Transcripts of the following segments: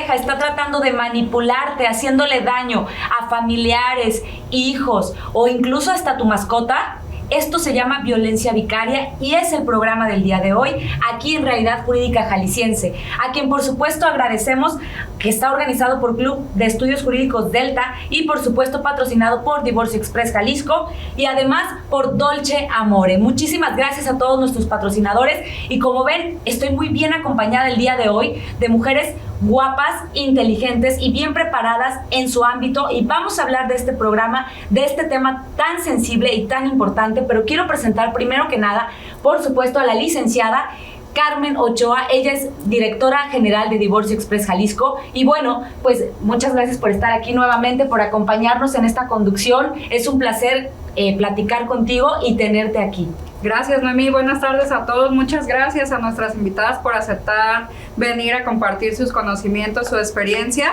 pareja está tratando de manipularte, haciéndole daño a familiares, hijos o incluso hasta tu mascota, esto se llama violencia vicaria y es el programa del día de hoy aquí en Realidad Jurídica Jalisciense, a quien por supuesto agradecemos, que está organizado por Club de Estudios Jurídicos Delta y por supuesto patrocinado por Divorcio Express Jalisco y además por Dolce Amore. Muchísimas gracias a todos nuestros patrocinadores y como ven, estoy muy bien acompañada el día de hoy de mujeres guapas, inteligentes y bien preparadas en su ámbito, y vamos a hablar de este programa, de este tema tan sensible y tan importante. Pero quiero presentar primero que nada, por supuesto, a la licenciada Carmen Ochoa. Ella es directora general de Divorcio Express Jalisco y bueno, pues muchas gracias por estar aquí nuevamente, por acompañarnos en esta conducción. Es un placer platicar contigo y tenerte aquí. Gracias, Noemí. Buenas tardes a todos. Muchas gracias a nuestras invitadas por aceptar venir a compartir sus conocimientos, su experiencia.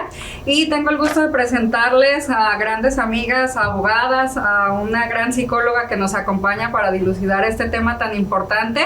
Y tengo el gusto de presentarles a grandes amigas, abogadas, a una gran psicóloga que nos acompaña para dilucidar este tema tan importante.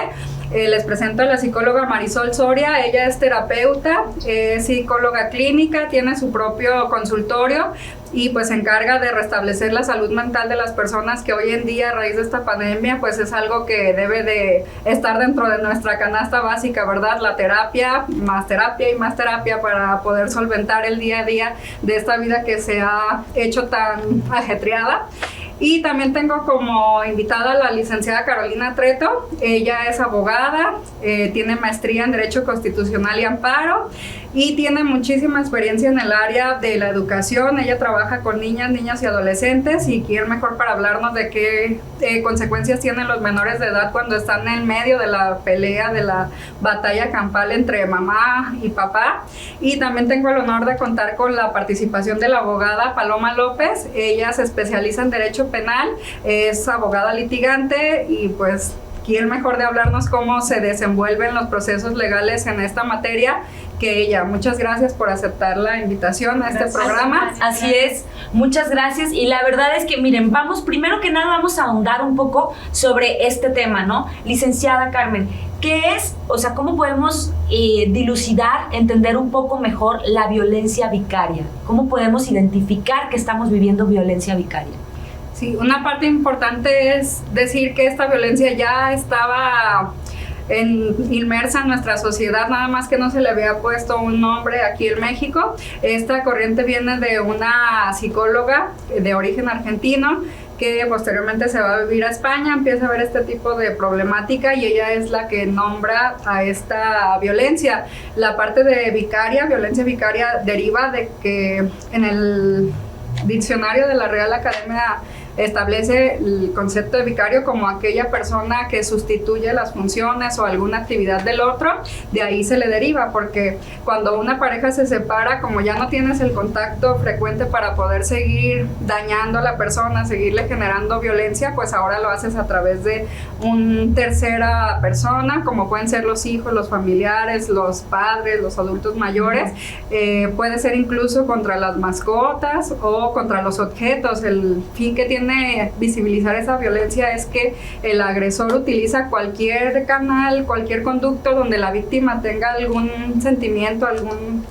Les presento a la psicóloga Marisol Soria. Ella es terapeuta, es psicóloga clínica, tiene su propio consultorio y pues se encarga de restablecer la salud mental de las personas, que hoy en día a raíz de esta pandemia pues es algo que debe de estar dentro de nuestra canasta básica, ¿verdad? La terapia y más terapia para poder solventar el día a día de esta vida que se ha hecho tan ajetreada. Y también tengo como invitada a la licenciada Carolina Treto. Ella es abogada, tiene maestría en Derecho Constitucional y Amparo y tiene muchísima experiencia en el área de la educación. Ella trabaja con niñas y adolescentes, y quién mejor para hablarnos de qué consecuencias tienen los menores de edad cuando están en medio de la pelea, de la batalla campal entre mamá y papá. Y también tengo el honor de contar con la participación de la abogada Paloma López. Ella se especializa en Derecho Penal, es abogada litigante y pues quién mejor de hablarnos cómo se desenvuelven los procesos legales en esta materia que ella. Muchas gracias por aceptar la invitación a este programa. Así es, muchas gracias. Y la verdad es que miren, primero que nada vamos a ahondar un poco sobre este tema, ¿no? Licenciada Carmen, ¿qué es? O sea, ¿cómo podemos dilucidar, entender un poco mejor la violencia vicaria? ¿Cómo podemos identificar que estamos viviendo violencia vicaria? Sí, una parte importante es decir que esta violencia ya estaba inmersa en nuestra sociedad, nada más que no se le había puesto un nombre aquí en México. Esta corriente viene de una psicóloga de origen argentino que posteriormente se va a vivir a España, empieza a ver este tipo de problemática y ella es la que nombra a esta violencia. La parte de violencia vicaria deriva de que en el diccionario de la Real Academia establece el concepto de vicario como aquella persona que sustituye las funciones o alguna actividad del otro. De ahí se le deriva, porque cuando una pareja se separa, como ya no tienes el contacto frecuente para poder seguir dañando a la persona, seguirle generando violencia, pues ahora lo haces a través de una tercera persona, como pueden ser los hijos, los familiares, los padres, los adultos mayores. Puede ser incluso contra las mascotas o contra los objetos. El fin que tiene visibilizar esa violencia es que el agresor utiliza cualquier canal, cualquier conducto donde la víctima tenga algún sentimiento, algún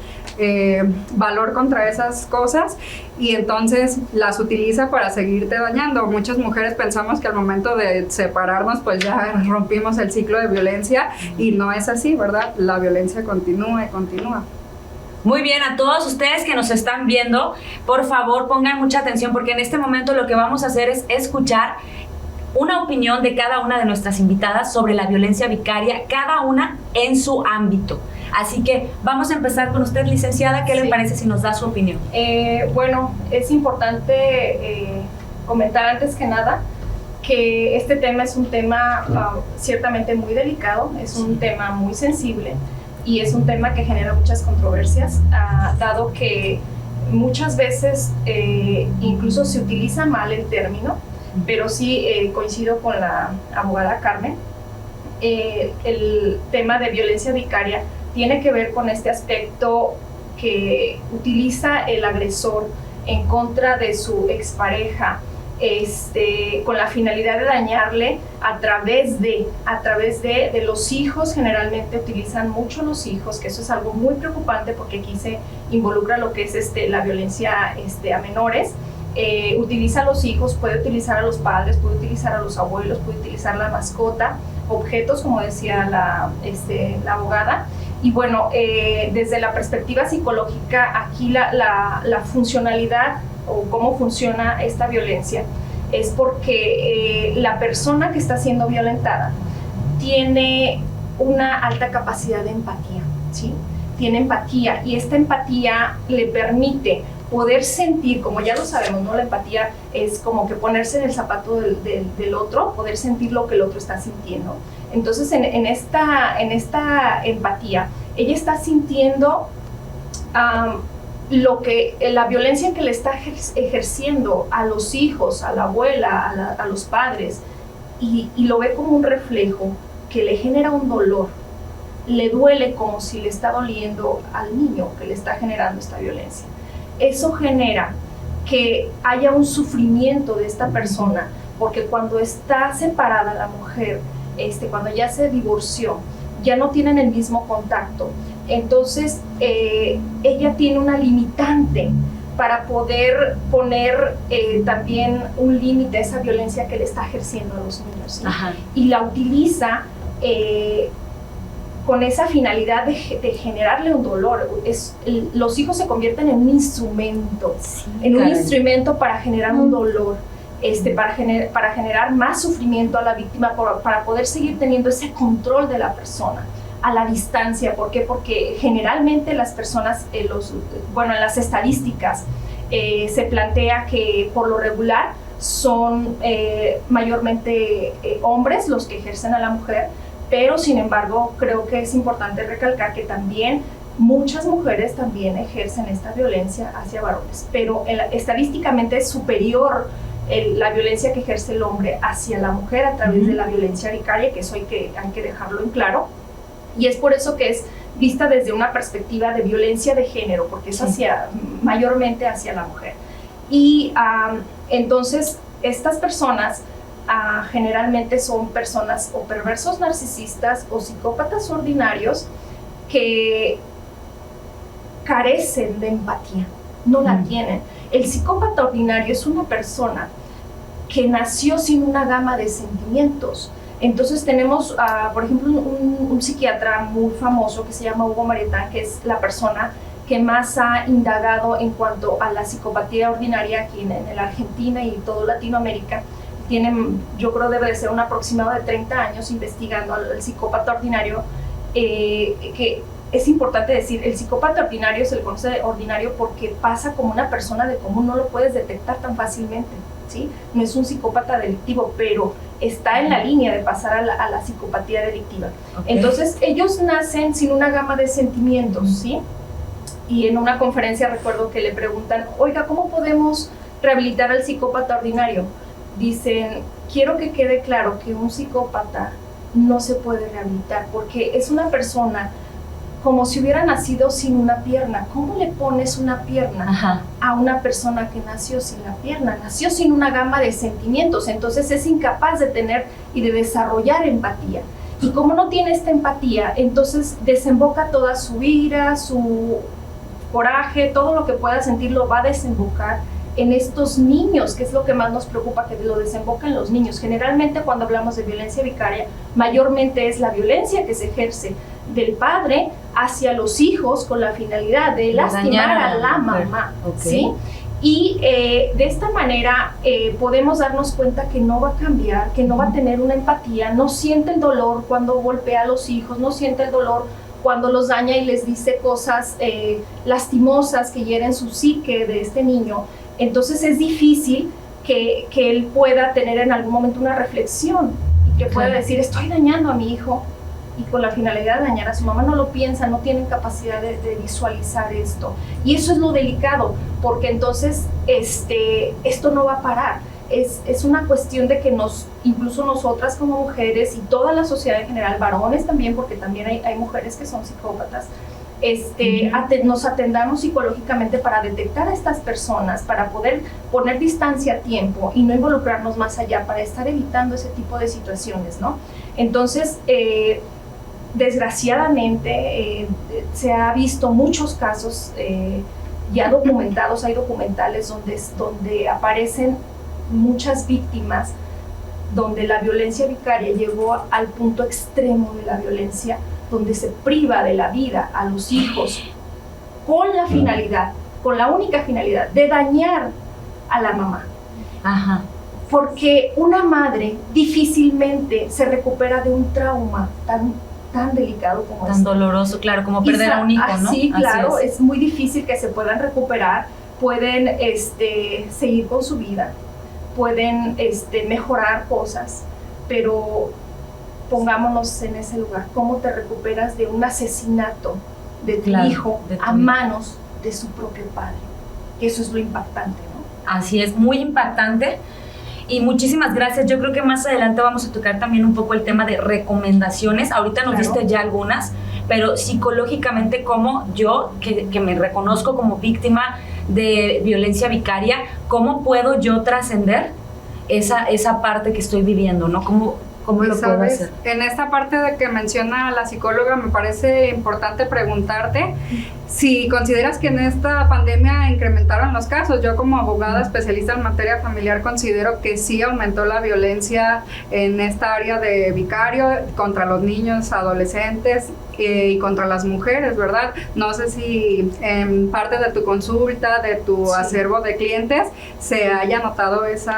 valor contra esas cosas, y entonces las utiliza para seguirte dañando. Muchas mujeres pensamos que al momento de separarnos pues ya rompimos el ciclo de violencia, y no es así, ¿verdad? La violencia continúa y continúa. Muy bien, a todos ustedes que nos están viendo, por favor pongan mucha atención, porque en este momento lo que vamos a hacer es escuchar una opinión de cada una de nuestras invitadas sobre la violencia vicaria, cada una en su ámbito. Así que vamos a empezar con usted, licenciada. ¿Qué le parece si nos da su opinión? Bueno, es importante comentar antes que nada que este tema es un tema ciertamente muy delicado, es un tema muy sensible, y es un tema que genera muchas controversias, dado que muchas veces incluso se utiliza mal el término, pero sí coincido con la abogada Carmen. El tema de violencia vicaria tiene que ver con este aspecto que utiliza el agresor en contra de su expareja con la finalidad de dañarle a través de los hijos. Generalmente utilizan mucho los hijos, que eso es algo muy preocupante porque aquí se involucra lo que es la violencia a menores. Utiliza a los hijos, puede utilizar a los padres, puede utilizar a los abuelos, puede utilizar la mascota, objetos, como decía la abogada. Y bueno, desde la perspectiva psicológica, aquí la funcionalidad o cómo funciona esta violencia es porque la persona que está siendo violentada tiene una alta capacidad de empatía, ¿sí? Tiene empatía, y esta empatía le permite poder sentir, como ya lo sabemos, ¿no? La empatía es como que ponerse en el zapato del otro, poder sentir lo que el otro está sintiendo. Entonces, en esta empatía, ella está sintiendo la violencia que le está ejerciendo a los hijos, a la abuela, a los padres, y lo ve como un reflejo que le genera un dolor. Le duele como si le está doliendo al niño que le está generando esta violencia. Eso genera que haya un sufrimiento de esta persona, porque cuando está separada la mujer, cuando ya se divorció, ya no tienen el mismo contacto. Entonces, ella tiene una limitante para poder poner también un límite a esa violencia que le está ejerciendo a los niños, ¿sí? Y la utiliza con esa finalidad de generarle un dolor. Los hijos se convierten en un instrumento, un instrumento para generar un dolor, para generar más sufrimiento a la víctima, para poder seguir teniendo ese control de la persona a la distancia. ¿Por qué? Porque generalmente las personas, en las estadísticas se plantea que por lo regular son mayormente hombres los que ejercen a la mujer, pero sin embargo creo que es importante recalcar que también muchas mujeres también ejercen esta violencia hacia varones, pero estadísticamente es superior la violencia que ejerce el hombre hacia la mujer a través de la violencia vicaria, que eso hay que dejarlo en claro, y es por eso que es vista desde una perspectiva de violencia de género, porque es mayormente hacia la mujer. Y entonces estas personas generalmente son personas o perversos narcisistas o psicópatas ordinarios que carecen de empatía, no la tienen. El psicópata ordinario es una persona que nació sin una gama de sentimientos. Entonces tenemos, por ejemplo, un psiquiatra muy famoso que se llama Hugo Marietán, que es la persona que más ha indagado en cuanto a la psicopatía ordinaria aquí en la Argentina y todo Latinoamérica. Yo creo debe de ser un aproximado de 30 años investigando al psicópata ordinario, que es importante decir, el psicópata ordinario se le conoce ordinario porque pasa como una persona de común, no lo puedes detectar tan fácilmente, ¿sí? No es un psicópata delictivo, pero está en la línea de pasar a la psicopatía delictiva. Entonces, ellos nacen sin una gama de sentimientos, ¿sí? Y en una conferencia recuerdo que le preguntan, oiga, ¿cómo podemos rehabilitar al psicópata ordinario? Dicen, quiero que quede claro que un psicópata no se puede rehabilitar porque es una persona como si hubiera nacido sin una pierna. ¿Cómo le pones una pierna a una persona que nació sin la pierna? Nació sin una gama de sentimientos, entonces es incapaz de tener y de desarrollar empatía. Y como no tiene esta empatía, entonces desemboca toda su ira, su coraje, todo lo que pueda sentir lo va a desembocar en estos niños, que es lo que más nos preocupa, que lo desemboca en los niños. Generalmente cuando hablamos de violencia vicaria, mayormente es la violencia que se ejerce del padre hacia los hijos con la finalidad de lastimar a la mamá, ¿sí? Y de esta manera podemos darnos cuenta que no va a cambiar, que no va a tener una empatía, no siente el dolor cuando golpea a los hijos, no siente el dolor cuando los daña y les dice cosas lastimosas que hieren su psique de este niño. Entonces es difícil que él pueda tener en algún momento una reflexión y que pueda decir, estoy dañando a mi hijo, y con la finalidad de dañar a su mamá. No lo piensa, no tienen capacidad de visualizar esto. Y eso es lo delicado, porque entonces esto no va a parar. Es una cuestión de que incluso nosotras como mujeres y toda la sociedad en general, varones también, porque también hay mujeres que son psicópatas, nos atendamos psicológicamente para detectar a estas personas, para poder poner distancia a tiempo y no involucrarnos más allá, para estar evitando ese tipo de situaciones, ¿no? Entonces, desgraciadamente, se ha visto muchos casos ya documentados, hay documentales donde aparecen muchas víctimas, donde la violencia vicaria llegó al punto extremo de la violencia, donde se priva de la vida a los hijos con la única finalidad de dañar a la mamá. Ajá. Porque una madre difícilmente se recupera de un trauma tan delicado como tan doloroso, claro, como perder a un hijo, ¿no? Sí, claro, es muy difícil que se puedan recuperar, pueden seguir con su vida, pueden mejorar cosas, pero pongámonos en ese lugar. ¿Cómo te recuperas de un asesinato de tu hijo a manos de su propio padre? Que eso es lo impactante, ¿no? Así es, muy impactante. Y muchísimas gracias. Yo creo que más adelante vamos a tocar también un poco el tema de recomendaciones. Ahorita nos diste ya algunas, pero psicológicamente, como yo, que me reconozco como víctima de violencia vicaria, ¿cómo puedo yo trascender esa parte que estoy viviendo, ¿no? ¿Cómo lo puedo hacer? En esta parte de que menciona la psicóloga, me parece importante preguntarte si consideras que en esta pandemia incrementaron los casos. Yo, como abogada especialista en materia familiar, considero que sí aumentó la violencia en esta área de vicario contra los niños, adolescentes y contra las mujeres, ¿verdad? No sé si en parte de tu consulta, de tu acervo de clientes, se haya notado ese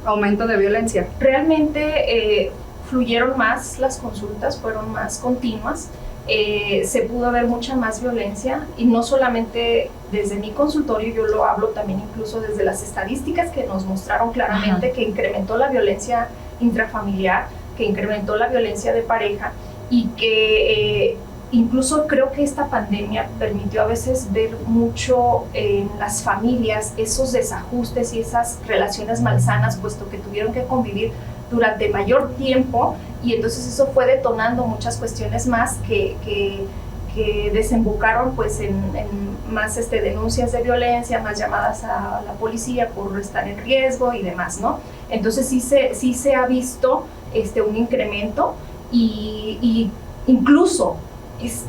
aumento de violencia. Realmente fluyeron más las consultas, fueron más continuas. Se pudo ver mucha más violencia, y no solamente desde mi consultorio, yo lo hablo también incluso desde las estadísticas que nos mostraron claramente que incrementó la violencia intrafamiliar, que incrementó la violencia de pareja, y que incluso creo que esta pandemia permitió a veces ver mucho en las familias esos desajustes y esas relaciones malsanas, puesto que tuvieron que convivir durante mayor tiempo, y entonces eso fue detonando muchas cuestiones más que desembocaron pues en más denuncias de violencia, más llamadas a la policía por estar en riesgo y demás, ¿no? Entonces sí se ha visto un incremento, y incluso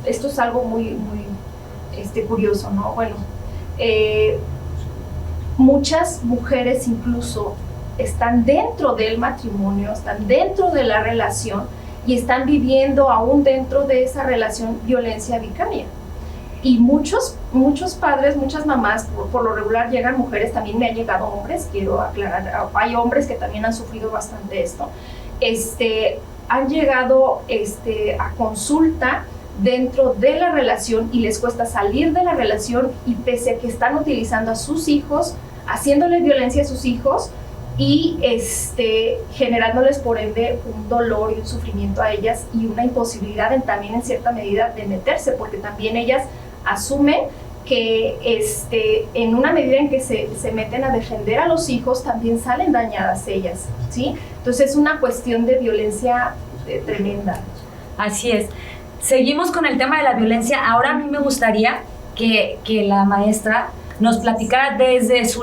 esto es algo muy curioso, ¿no? Bueno, muchas mujeres incluso están dentro del matrimonio, están dentro de la relación y están viviendo aún dentro de esa relación violencia vicaria. Y muchos padres, muchas mamás, por lo regular llegan mujeres, también me han llegado hombres, quiero aclarar, hay hombres que también han sufrido bastante esto, han llegado a consulta dentro de la relación y les cuesta salir de la relación, y pese a que están utilizando a sus hijos, haciéndole violencia a sus hijos, y generándoles por ende un dolor y un sufrimiento a ellas, y una imposibilidad también en cierta medida de meterse, porque también ellas asumen que en una medida en que se meten a defender a los hijos, también salen dañadas ellas, ¿sí? Entonces es una cuestión de violencia tremenda. Así es. Seguimos con el tema de la violencia. Ahora a mí me gustaría que la maestra nos platicara desde su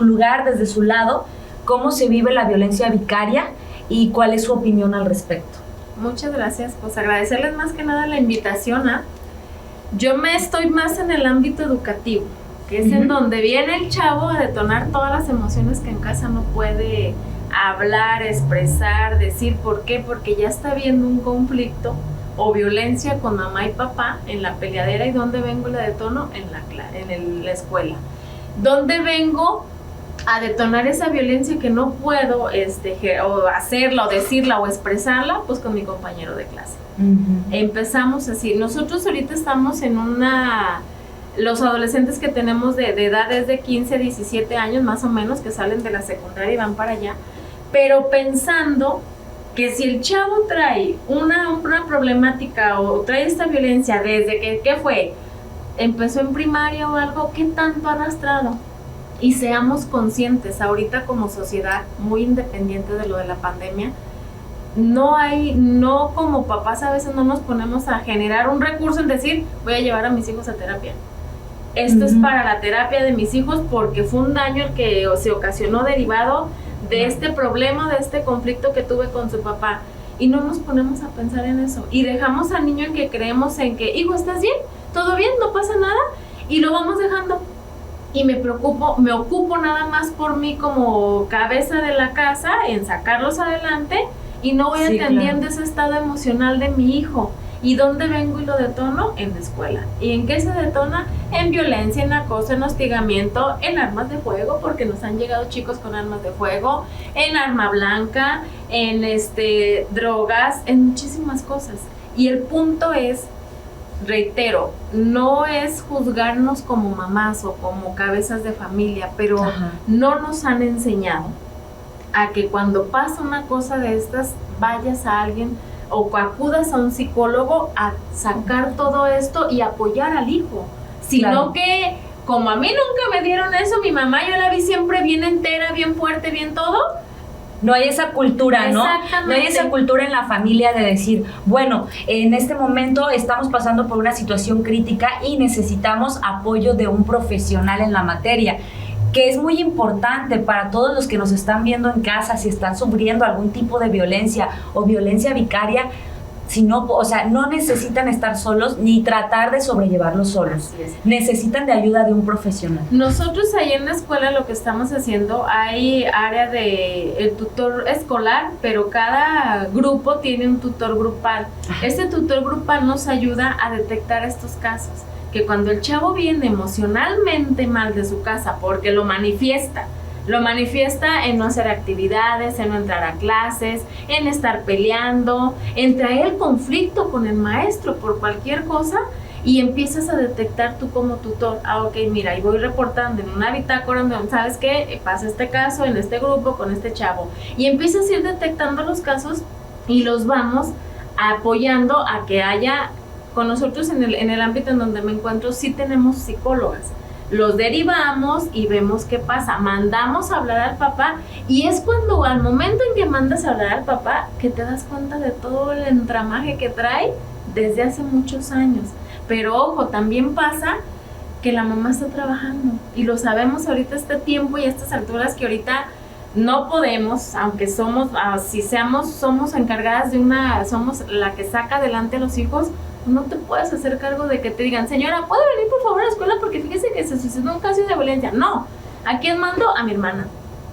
lugar, desde su lado, cómo se vive la violencia vicaria y cuál es su opinión al respecto. Muchas gracias. Pues agradecerles más que nada la invitación. Yo me estoy más en el ámbito educativo, que es en donde viene el chavo a detonar todas las emociones que en casa no puede hablar, expresar, decir. ¿Por qué? Porque ya está habiendo un conflicto o violencia con mamá y papá en la peleadera. ¿Y dónde vengo y la detono? En la escuela. ¿Dónde vengo a detonar esa violencia que no puedo o hacerla, o decirla, o expresarla? Pues con mi compañero de clase. Empezamos así. Nosotros ahorita estamos en los adolescentes que tenemos de edades de 15 a 17 años más o menos, que salen de la secundaria y van para allá, pero pensando que si el chavo trae una problemática o trae esta violencia desde que, ¿qué fue? Empezó en primaria o algo, ¿qué tanto ha arrastrado? Y seamos conscientes, ahorita como sociedad, muy independiente de lo de la pandemia, no como papás a veces no nos ponemos a generar un recurso en decir, voy a llevar a mis hijos a terapia. Esto es para la terapia de mis hijos porque fue un daño el que se ocasionó derivado de este problema, de este conflicto que tuve con su papá. Y no nos ponemos a pensar en eso. Y dejamos al niño en que creemos en que, hijo, ¿estás bien? ¿Todo bien? ¿No pasa nada? Y lo vamos dejando. Y me ocupo nada más por mí como cabeza de la casa en sacarlos adelante y no voy entendiendo ese estado emocional de mi hijo. ¿Y dónde vengo y lo detono? En la escuela. ¿Y en qué se detona? En violencia, en acoso, en hostigamiento, en armas de fuego, porque nos han llegado chicos con armas de fuego, en arma blanca, en drogas, en muchísimas cosas. Y el punto es, reitero, no es juzgarnos como mamás o como cabezas de familia, pero no nos han enseñado a que cuando pasa una cosa de estas, vayas a alguien o acudas a un psicólogo a sacar todo esto y apoyar al hijo, sino que como a mí nunca me dieron eso, mi mamá yo la vi siempre bien entera, bien fuerte, bien todo. No hay esa cultura, ¿no? No hay esa cultura en la familia de decir, bueno, en este momento estamos pasando por una situación crítica y necesitamos apoyo de un profesional en la materia, que es muy importante para todos los que nos están viendo en casa, si están sufriendo algún tipo de violencia o violencia vicaria, si no, o sea, no necesitan estar solos ni tratar de sobrellevarlo solos. Necesitan de ayuda de un profesional. Nosotros ahí en la escuela lo que estamos haciendo, hay área de el tutor escolar, pero cada grupo tiene un tutor grupal. Este tutor grupal nos ayuda a detectar estos casos, que cuando el chavo viene emocionalmente mal de su casa porque lo manifiesta en no hacer actividades, en no entrar a clases, en estar peleando, en traer conflicto con el maestro por cualquier cosa, y empiezas a detectar tú como tutor, ok, mira, y voy reportando en una bitácora donde, ¿sabes qué? Pasa este caso en este grupo con este chavo, y empiezas a ir detectando los casos y los vamos apoyando a que haya, con nosotros en el ámbito en donde me encuentro, sí tenemos psicólogas. Los derivamos y vemos qué pasa, mandamos a hablar al papá, y es cuando al momento en que mandas a hablar al papá que te das cuenta de todo el entramaje que trae desde hace muchos años. Pero ojo, también pasa que la mamá está trabajando, y lo sabemos ahorita este tiempo y a estas alturas que ahorita no podemos, aunque somos encargadas somos la que saca adelante a los hijos. No te puedes hacer cargo de que te digan, señora, ¿puede venir por favor a la escuela porque fíjese que se sucedió un caso de violencia? No, ¿a quién mando? A mi hermana.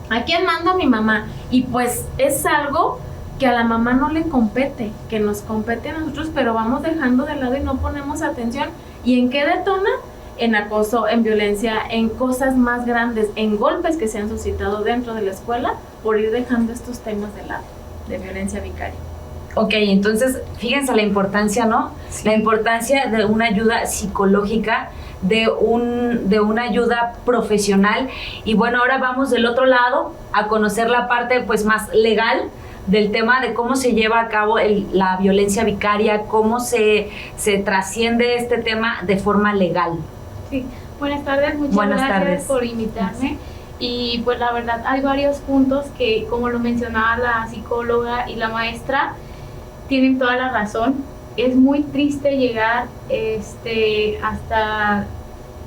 ¿A quién mando? A mi mamá. Y pues es algo que a la mamá no le compete, que nos compete a nosotros, pero vamos dejando de lado y no ponemos atención. ¿Y en qué detona? En acoso, en violencia, en cosas más grandes, en golpes que se han suscitado dentro de la escuela por ir dejando estos temas de lado, de violencia vicaria. Ok, entonces fíjense la importancia, ¿no? Sí. La importancia de una ayuda psicológica, de una ayuda profesional. Y bueno, ahora vamos del otro lado a conocer la parte pues más legal del tema de cómo se lleva a cabo la violencia vicaria, cómo se trasciende este tema de forma legal. Sí, buenas tardes, muchas gracias por invitarme. Y pues la verdad hay varios puntos que, como lo mencionaba la psicóloga y la maestra, tienen toda la razón. Es muy triste llegar hasta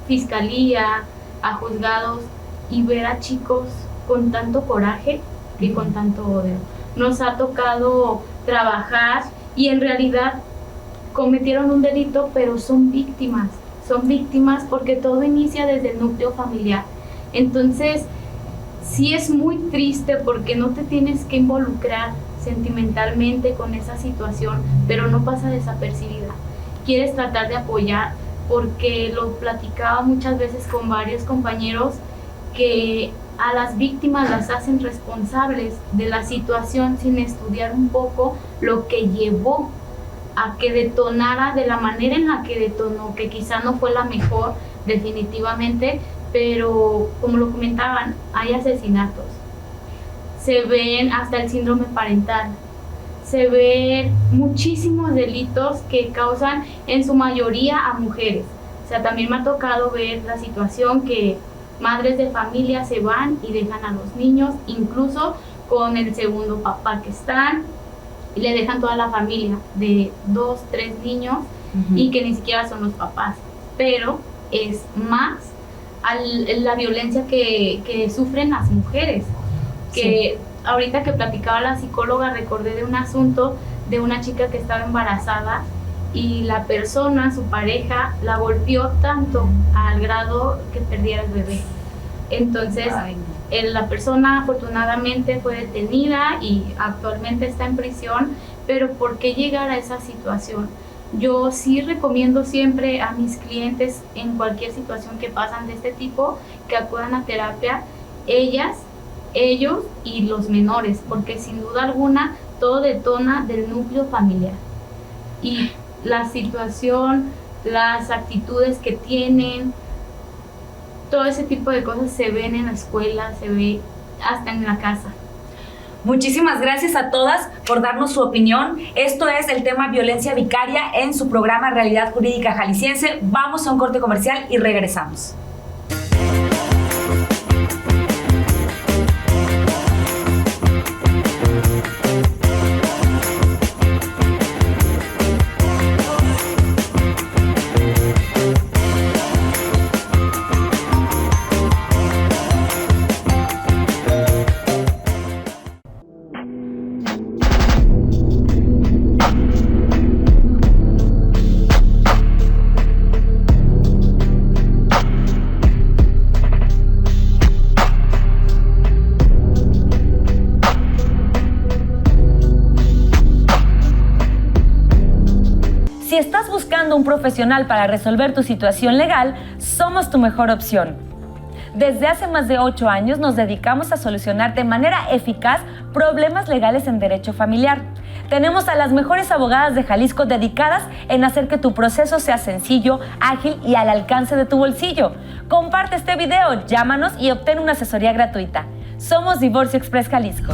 fiscalía, a juzgados, y ver a chicos con tanto coraje y con tanto odio. Nos ha tocado trabajar y en realidad cometieron un delito, pero son víctimas porque todo inicia desde el núcleo familiar. Entonces, sí es muy triste porque no te tienes que involucrar sentimentalmente con esa situación, pero no pasa desapercibida. Quieres tratar de apoyar, porque lo platicaba muchas veces con varios compañeros, que a las víctimas las hacen responsables de la situación sin estudiar un poco lo que llevó a que detonara de la manera en la que detonó, que quizá no fue la mejor definitivamente, pero como lo comentaban, hay asesinatos. Se ven hasta el síndrome parental, se ven muchísimos delitos que causan en su mayoría a mujeres. O sea, también me ha tocado ver la situación que madres de familia se van y dejan a los niños, incluso con el segundo papá que están, y le dejan toda la familia de 2, 3 niños y que ni siquiera son los papás, pero es más la violencia que sufren las mujeres, que ahorita que platicaba la psicóloga recordé de un asunto de una chica que estaba embarazada y la persona, su pareja, la golpeó tanto al grado que perdiera el bebé. Entonces, la persona afortunadamente fue detenida y actualmente está en prisión, pero ¿por qué llegar a esa situación? Yo sí recomiendo siempre a mis clientes en cualquier situación que pasan de este tipo que acudan a terapia, ellos y los menores, porque sin duda alguna todo detona del núcleo familiar. Y la situación, las actitudes que tienen, todo ese tipo de cosas se ven en la escuela, se ve hasta en la casa. Muchísimas gracias a todas por darnos su opinión. Esto es el tema violencia vicaria en su programa Realidad Jurídica Jalisciense. Vamos a un corte comercial y regresamos. Si estás buscando un profesional para resolver tu situación legal, somos tu mejor opción. Desde hace más de 8 años nos dedicamos a solucionar de manera eficaz problemas legales en derecho familiar. Tenemos a las mejores abogadas de Jalisco dedicadas en hacer que tu proceso sea sencillo, ágil y al alcance de tu bolsillo. Comparte este video, llámanos y obtén una asesoría gratuita. Somos Divorcio Express Jalisco.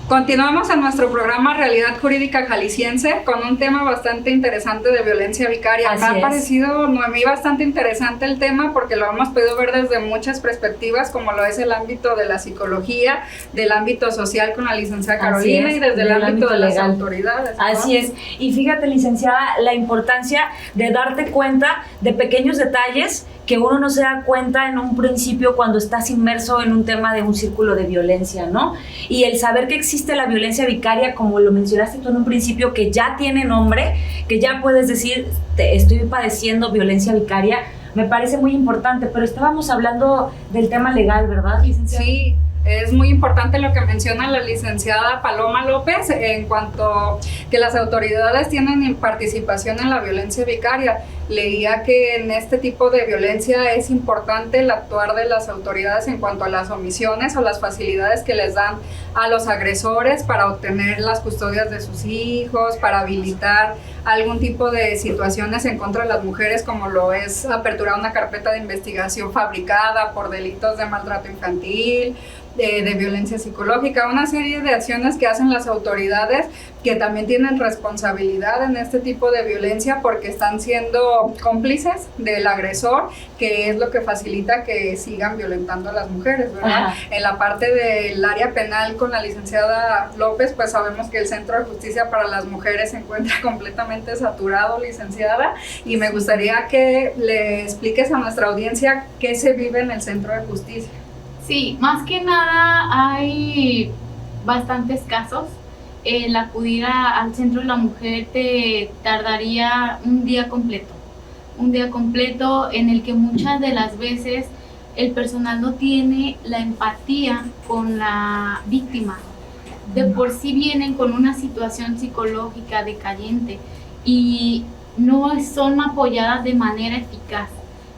Continuamos en nuestro programa Realidad Jurídica Jalisciense con un tema bastante interesante de violencia vicaria. Me ha parecido, Noemí, bastante interesante el tema porque lo hemos podido ver desde muchas perspectivas, como lo es el ámbito de la psicología, del ámbito social con la licenciada Carolina y desde el ámbito de las autoridades, ¿no? Así es. Y fíjate, licenciada, la importancia de darte cuenta de pequeños detalles que uno no se da cuenta en un principio cuando estás inmerso en un tema de un círculo de violencia, ¿no? Y el saber que existe la violencia vicaria, como lo mencionaste tú en un principio, que ya tiene nombre, que ya puedes decir, estoy padeciendo violencia vicaria, me parece muy importante. Pero estábamos hablando del tema legal, ¿verdad, licenciada? Sí. Es muy importante lo que menciona la licenciada Paloma López en cuanto que las autoridades tienen participación en la violencia vicaria. Leía que en este tipo de violencia es importante el actuar de las autoridades en cuanto a las omisiones o las facilidades que les dan a los agresores para obtener las custodias de sus hijos, para habilitar algún tipo de situaciones en contra de las mujeres, como lo es aperturar una carpeta de investigación fabricada por delitos de maltrato infantil, de violencia psicológica, una serie de acciones que hacen las autoridades que también tienen responsabilidad en este tipo de violencia porque están siendo cómplices del agresor, que es lo que facilita que sigan violentando a las mujeres, ¿verdad? Ajá. En la parte del área penal con la licenciada López, pues sabemos que el Centro de Justicia para las Mujeres se encuentra completamente saturado, licenciada, y me gustaría que le expliques a nuestra audiencia qué se vive en el Centro de Justicia. Sí, más que nada hay bastantes casos. El acudir al Centro de la Mujer te tardaría un día completo en el que muchas de las veces el personal no tiene la empatía con la víctima. De por sí vienen con una situación psicológica decayente y no son apoyadas de manera eficaz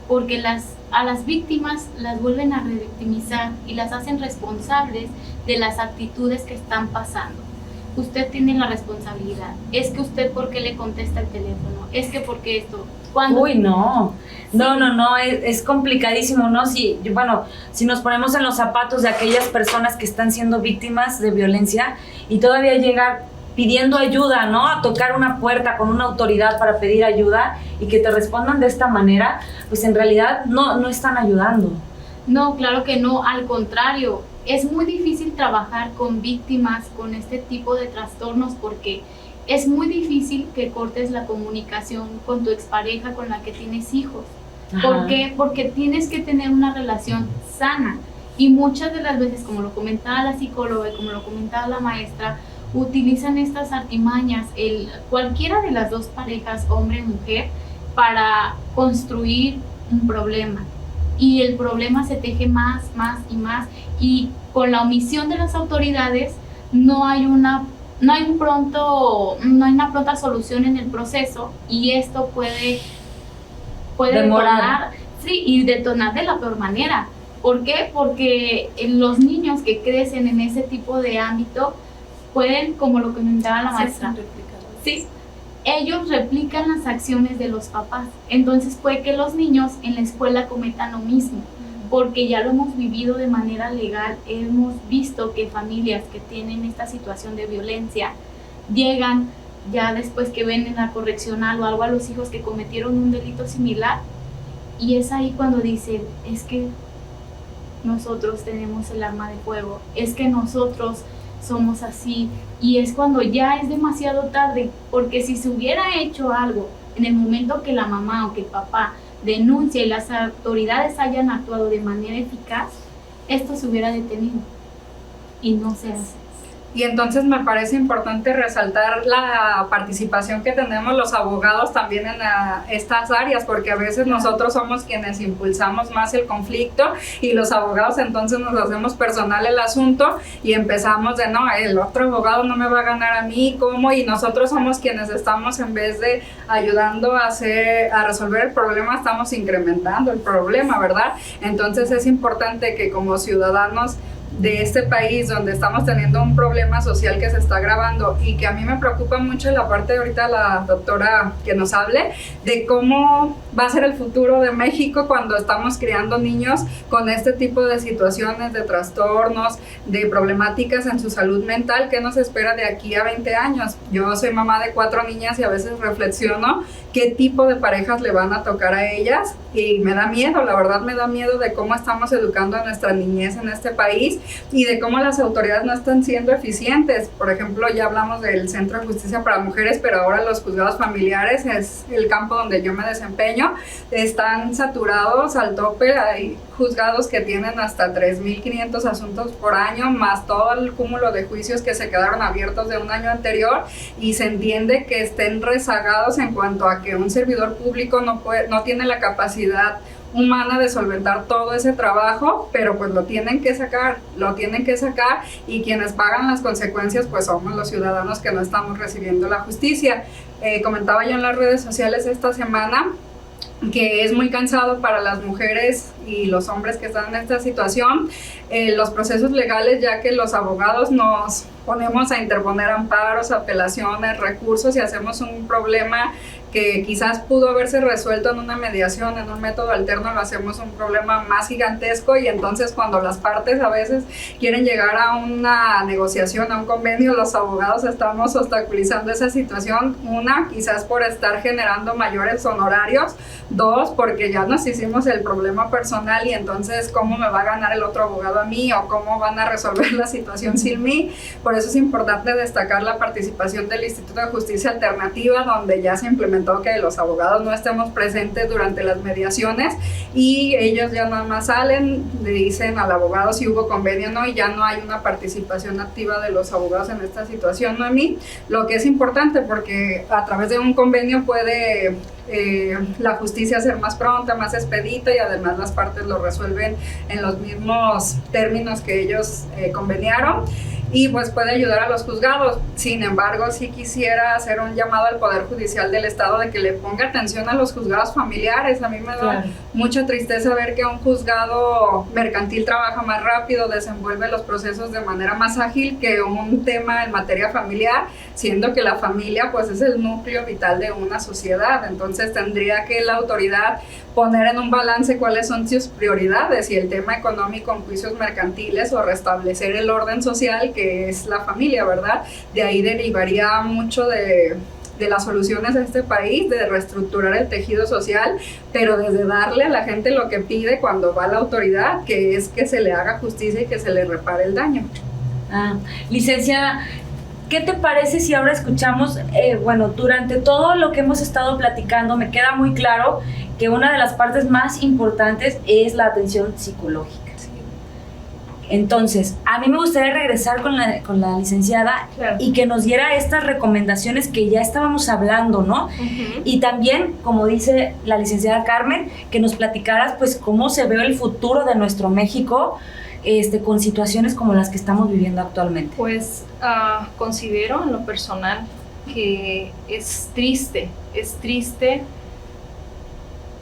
porque a las víctimas las vuelven a revictimizar y las hacen responsables de las actitudes que están pasando. Usted tiene la responsabilidad. Es que usted, ¿por qué le contesta el teléfono? Es que, ¿por qué esto? ¿Cuándo? Uy, no. Sí. No, es complicadísimo, ¿no? Si nos ponemos en los zapatos de aquellas personas que están siendo víctimas de violencia y todavía llegar pidiendo ayuda, ¿no? A tocar una puerta con una autoridad para pedir ayuda y que te respondan de esta manera, pues en realidad no están ayudando. No, claro que no, al contrario, es muy difícil trabajar con víctimas con este tipo de trastornos porque es muy difícil que cortes la comunicación con tu expareja con la que tienes hijos. ¿Por qué? Porque tienes que tener una relación sana y muchas de las veces, como lo comentaba la psicóloga y como lo comentaba la maestra, utilizan estas artimañas, cualquiera de las dos parejas, hombre y mujer, para construir un problema. Y el problema se teje más y más, y con la omisión de las autoridades no hay una pronta solución en el proceso, y esto puede demorar. Detonar de la peor manera. ¿Por qué? Porque los niños que crecen en ese tipo de ámbito pueden, como lo comentaba la maestra, sí, ellos replican las acciones de los papás. Entonces puede que los niños en la escuela cometan lo mismo, porque ya lo hemos vivido de manera legal. Hemos visto que familias que tienen esta situación de violencia llegan ya después que ven en la correccional o algo a los hijos que cometieron un delito similar, y es ahí cuando dicen, es que nosotros tenemos el arma de fuego, es que nosotros somos así, y es cuando ya es demasiado tarde, porque si se hubiera hecho algo en el momento que la mamá o que el papá denuncia y las autoridades hayan actuado de manera eficaz, esto se hubiera detenido, y no se hace. Y entonces me parece importante resaltar la participación que tenemos los abogados también en estas áreas, porque a veces nosotros somos quienes impulsamos más el conflicto y los abogados entonces nos hacemos personal el asunto y empezamos de no, el otro abogado no me va a ganar a mí, ¿cómo? Y nosotros somos quienes estamos, en vez de ayudando a resolver el problema, estamos incrementando el problema, ¿verdad? Entonces es importante que como ciudadanos de este país, donde estamos teniendo un problema social que se está agravando, y que a mí me preocupa mucho la parte de ahorita la doctora que nos hable de cómo va a ser el futuro de México cuando estamos criando niños con este tipo de situaciones, de trastornos, de problemáticas en su salud mental. ¿Qué nos espera de aquí a 20 años? Yo soy mamá de 4 niñas y a veces reflexiono qué tipo de parejas le van a tocar a ellas, y me da miedo, la verdad me da miedo de cómo estamos educando a nuestra niñez en este país y de cómo las autoridades no están siendo eficientes. Por ejemplo, ya hablamos del Centro de Justicia para Mujeres, pero ahora los juzgados familiares es el campo donde yo me desempeño, están saturados al tope. Hay juzgados que tienen hasta 3.500 asuntos por año, más todo el cúmulo de juicios que se quedaron abiertos de un año anterior, y se entiende que estén rezagados en cuanto a que un servidor público no tiene la capacidad humana de solventar todo ese trabajo, pero pues lo tienen que sacar, y quienes pagan las consecuencias pues somos los ciudadanos que no estamos recibiendo la justicia. Comentaba yo en las redes sociales esta semana que es muy cansado para las mujeres y los hombres que están en esta situación, los procesos legales, ya que los abogados nos ponemos a interponer amparos, apelaciones, recursos, y hacemos un problema que quizás pudo haberse resuelto en una mediación, en un método alterno, lo hacemos un problema más gigantesco. Y entonces cuando las partes a veces quieren llegar a una negociación, a un convenio, los abogados estamos obstaculizando esa situación. Una, quizás por estar generando mayores honorarios. Dos, porque ya nos hicimos el problema personal, y entonces ¿cómo me va a ganar el otro abogado a mí? ¿O cómo van a resolver la situación sin mí? Por eso es importante destacar la participación del Instituto de Justicia Alternativa, donde ya se implementó que los abogados no estemos presentes durante las mediaciones, y ellos ya nada más salen, le dicen al abogado si hubo convenio o no, y ya no hay una participación activa de los abogados en esta situación, ¿no? A mí, lo que es importante, porque a través de un convenio puede la justicia ser más pronta, más expedita, y además las partes lo resuelven en los mismos términos que ellos conveniaron, y pues puede ayudar a los juzgados. Sin embargo, sí quisiera hacer un llamado al Poder Judicial del Estado de que le ponga atención a los juzgados familiares. A mí me da mucha tristeza ver que un juzgado mercantil trabaja más rápido, desenvuelve los procesos de manera más ágil que un tema en materia familiar, siendo que la familia pues es el núcleo vital de una sociedad. Entonces tendría que la autoridad poner en un balance cuáles son sus prioridades, y el tema económico en juicios mercantiles, o restablecer el orden social que es la familia, ¿verdad? De ahí derivaría mucho de de las soluciones a este país, de reestructurar el tejido social, pero desde darle a la gente lo que pide cuando va a la autoridad, que es que se le haga justicia y que se le repare el daño. Licenciada, ¿qué te parece si ahora escuchamos, durante todo lo que hemos estado platicando, me queda muy claro que una de las partes más importantes es la atención psicológica? Entonces, a mí me gustaría regresar con la licenciada, claro, y que nos diera estas recomendaciones que ya estábamos hablando, ¿no? Uh-huh. Y también, como dice la licenciada Carmen, que nos platicaras pues cómo se ve el futuro de nuestro México con situaciones como las que estamos viviendo actualmente. Pues considero en lo personal que es triste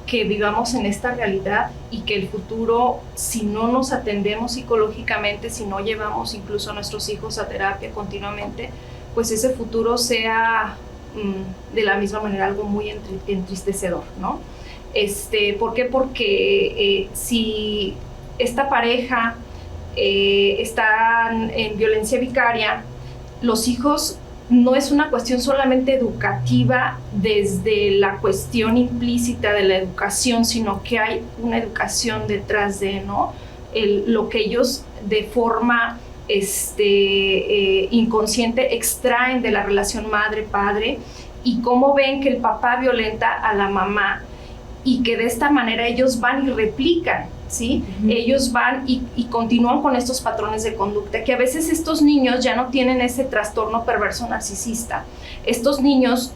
que vivamos en esta realidad y que el futuro, si no nos atendemos psicológicamente, si no llevamos incluso a nuestros hijos a terapia continuamente, pues ese futuro sea de la misma manera algo muy entristecedor, ¿no? ¿Por qué? Porque si esta pareja está en violencia vicaria, los hijos, no es una cuestión solamente educativa desde la cuestión implícita de la educación, sino que hay una educación detrás de, ¿no? Lo que ellos de forma inconsciente extraen de la relación madre-padre y cómo ven que el papá violenta a la mamá y que de esta manera ellos van y replican, ¿sí? Uh-huh. Ellos van y continúan con estos patrones de conducta, que a veces estos niños ya no tienen ese trastorno perverso narcisista. Estos niños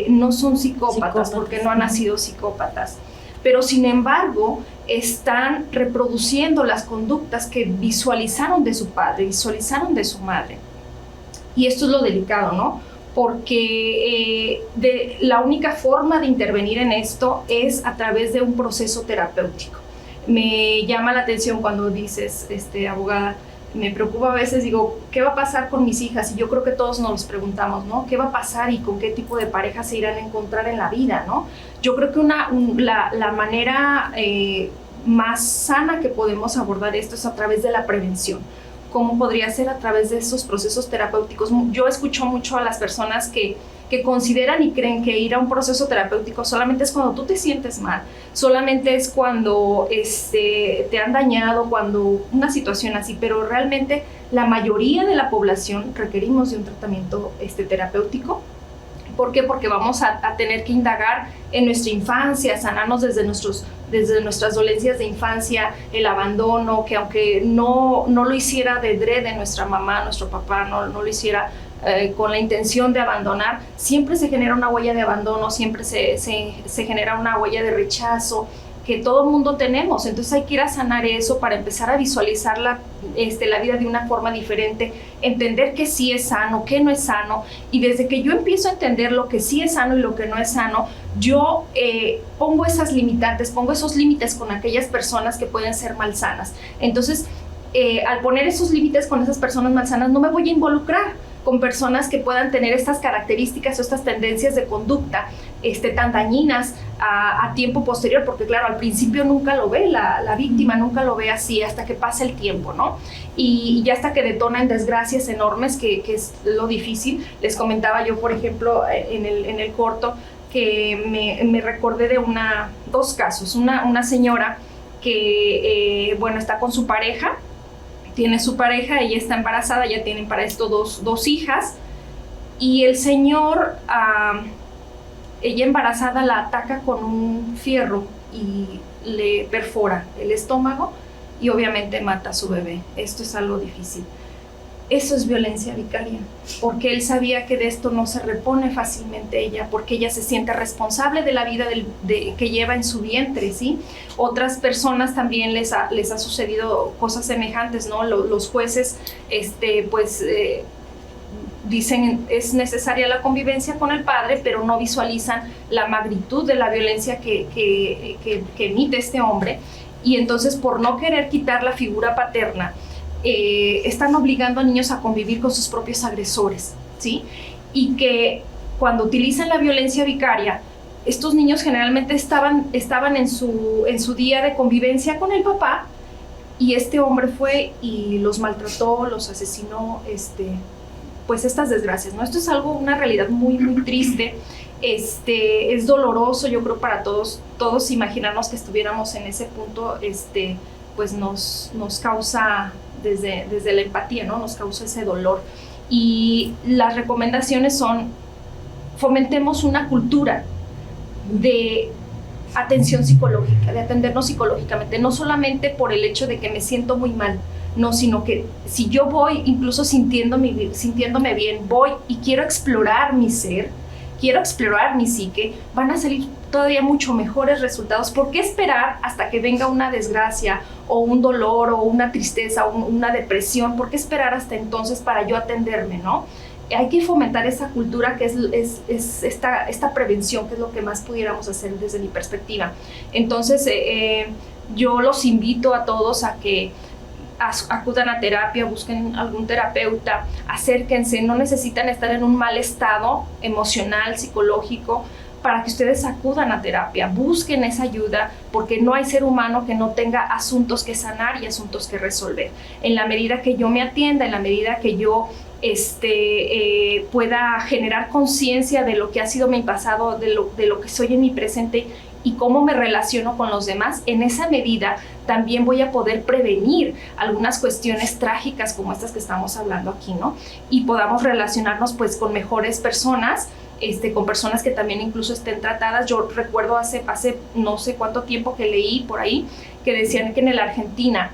no son psicópatas porque no han nacido psicópatas, pero sin embargo están reproduciendo las conductas que visualizaron de su padre, visualizaron de su madre. Y esto es lo delicado, ¿no? Porque la única forma de intervenir en esto es a través de un proceso terapéutico. Me llama la atención cuando dices, abogada, me preocupa a veces, digo, ¿qué va a pasar con mis hijas? Y yo creo que todos nos los preguntamos, ¿no? ¿Qué va a pasar y con qué tipo de pareja se irán a encontrar en la vida, ¿no? Yo creo que la manera más sana que podemos abordar esto es a través de la prevención. ¿Cómo podría ser? A través de esos procesos terapéuticos. Yo escucho mucho a las personas que consideran y creen que ir a un proceso terapéutico solamente es cuando tú te sientes mal, solamente es cuando te han dañado, cuando una situación así, pero realmente la mayoría de la población requerimos de un tratamiento terapéutico. ¿Por qué? Porque vamos a tener que indagar en nuestra infancia, sanarnos desde nuestras dolencias de infancia, el abandono, que aunque no lo hiciera de drede nuestra mamá, nuestro papá, no lo hiciera con la intención de abandonar, siempre se genera una huella de abandono, siempre se genera una huella de rechazo que todo mundo tenemos. Entonces hay que ir a sanar eso para empezar a visualizar la vida de una forma diferente, entender que sí es sano, que no es sano, y desde que yo empiezo a entender lo que sí es sano y lo que no es sano, yo pongo esas limitantes, pongo esos límites con aquellas personas que pueden ser malsanas. Entonces, al poner esos límites con esas personas malsanas, no me voy a involucrar con personas que puedan tener estas características o estas tendencias de conducta tan dañinas a tiempo posterior, porque claro, al principio nunca lo ve la víctima, nunca lo ve así hasta que pasa el tiempo, ¿no? Y ya hasta que detona en desgracias enormes, que es lo difícil. Les comentaba yo, por ejemplo, en el corto, que me recordé de dos casos. Una señora que, está con su pareja, tiene su pareja, ella está embarazada, ya tienen para esto dos hijas, y el señor, ella embarazada la ataca con un fierro y le perfora el estómago y obviamente mata a su bebé. Esto es algo difícil. Eso es violencia vicaria, porque él sabía que de esto no se repone fácilmente ella, porque ella se siente responsable de la vida que lleva en su vientre, ¿sí? Otras personas también les ha sucedido cosas semejantes, ¿no? Los jueces, dicen es necesaria la convivencia con el padre, pero no visualizan la magnitud de la violencia que emite este hombre, y entonces por no querer quitar la figura paterna, están obligando a niños a convivir con sus propios agresores, ¿sí? Y que cuando utilizan la violencia vicaria, estos niños generalmente estaban en su día de convivencia con el papá, y este hombre fue y los maltrató, los asesinó, pues estas desgracias, ¿no? Esto es una realidad muy, muy triste. Es doloroso, yo creo, para todos imaginarnos que estuviéramos en ese punto, pues nos causa, desde la empatía, ¿no? Nos causa ese dolor. Y las recomendaciones son: fomentemos una cultura de atención psicológica, de atendernos psicológicamente, no solamente por el hecho de que me siento muy mal, no, sino que si yo voy, incluso sintiéndome bien, voy y quiero explorar mi ser, quiero explorar mi psique, van a salir todavía mucho mejores resultados. ¿Por qué esperar hasta que venga una desgracia o un dolor o una tristeza o una depresión? ¿Por qué esperar hasta entonces para yo atenderme, no? Hay que fomentar esa cultura que es esta prevención, que es lo que más pudiéramos hacer desde mi perspectiva. Entonces, yo los invito a todos a que acudan a terapia, busquen algún terapeuta, acérquense, no necesitan estar en un mal estado emocional, psicológico, para que ustedes acudan a terapia, busquen esa ayuda, porque no hay ser humano que no tenga asuntos que sanar y asuntos que resolver. En la medida que yo me atienda, en la medida que yo pueda generar conciencia de lo que ha sido mi pasado, de lo que soy en mi presente y cómo me relaciono con los demás, en esa medida también voy a poder prevenir algunas cuestiones trágicas como estas que estamos hablando aquí, ¿no? Y podamos relacionarnos pues con mejores personas, con personas que también incluso estén tratadas. Yo recuerdo hace no sé cuánto tiempo que leí por ahí que decían que en la Argentina,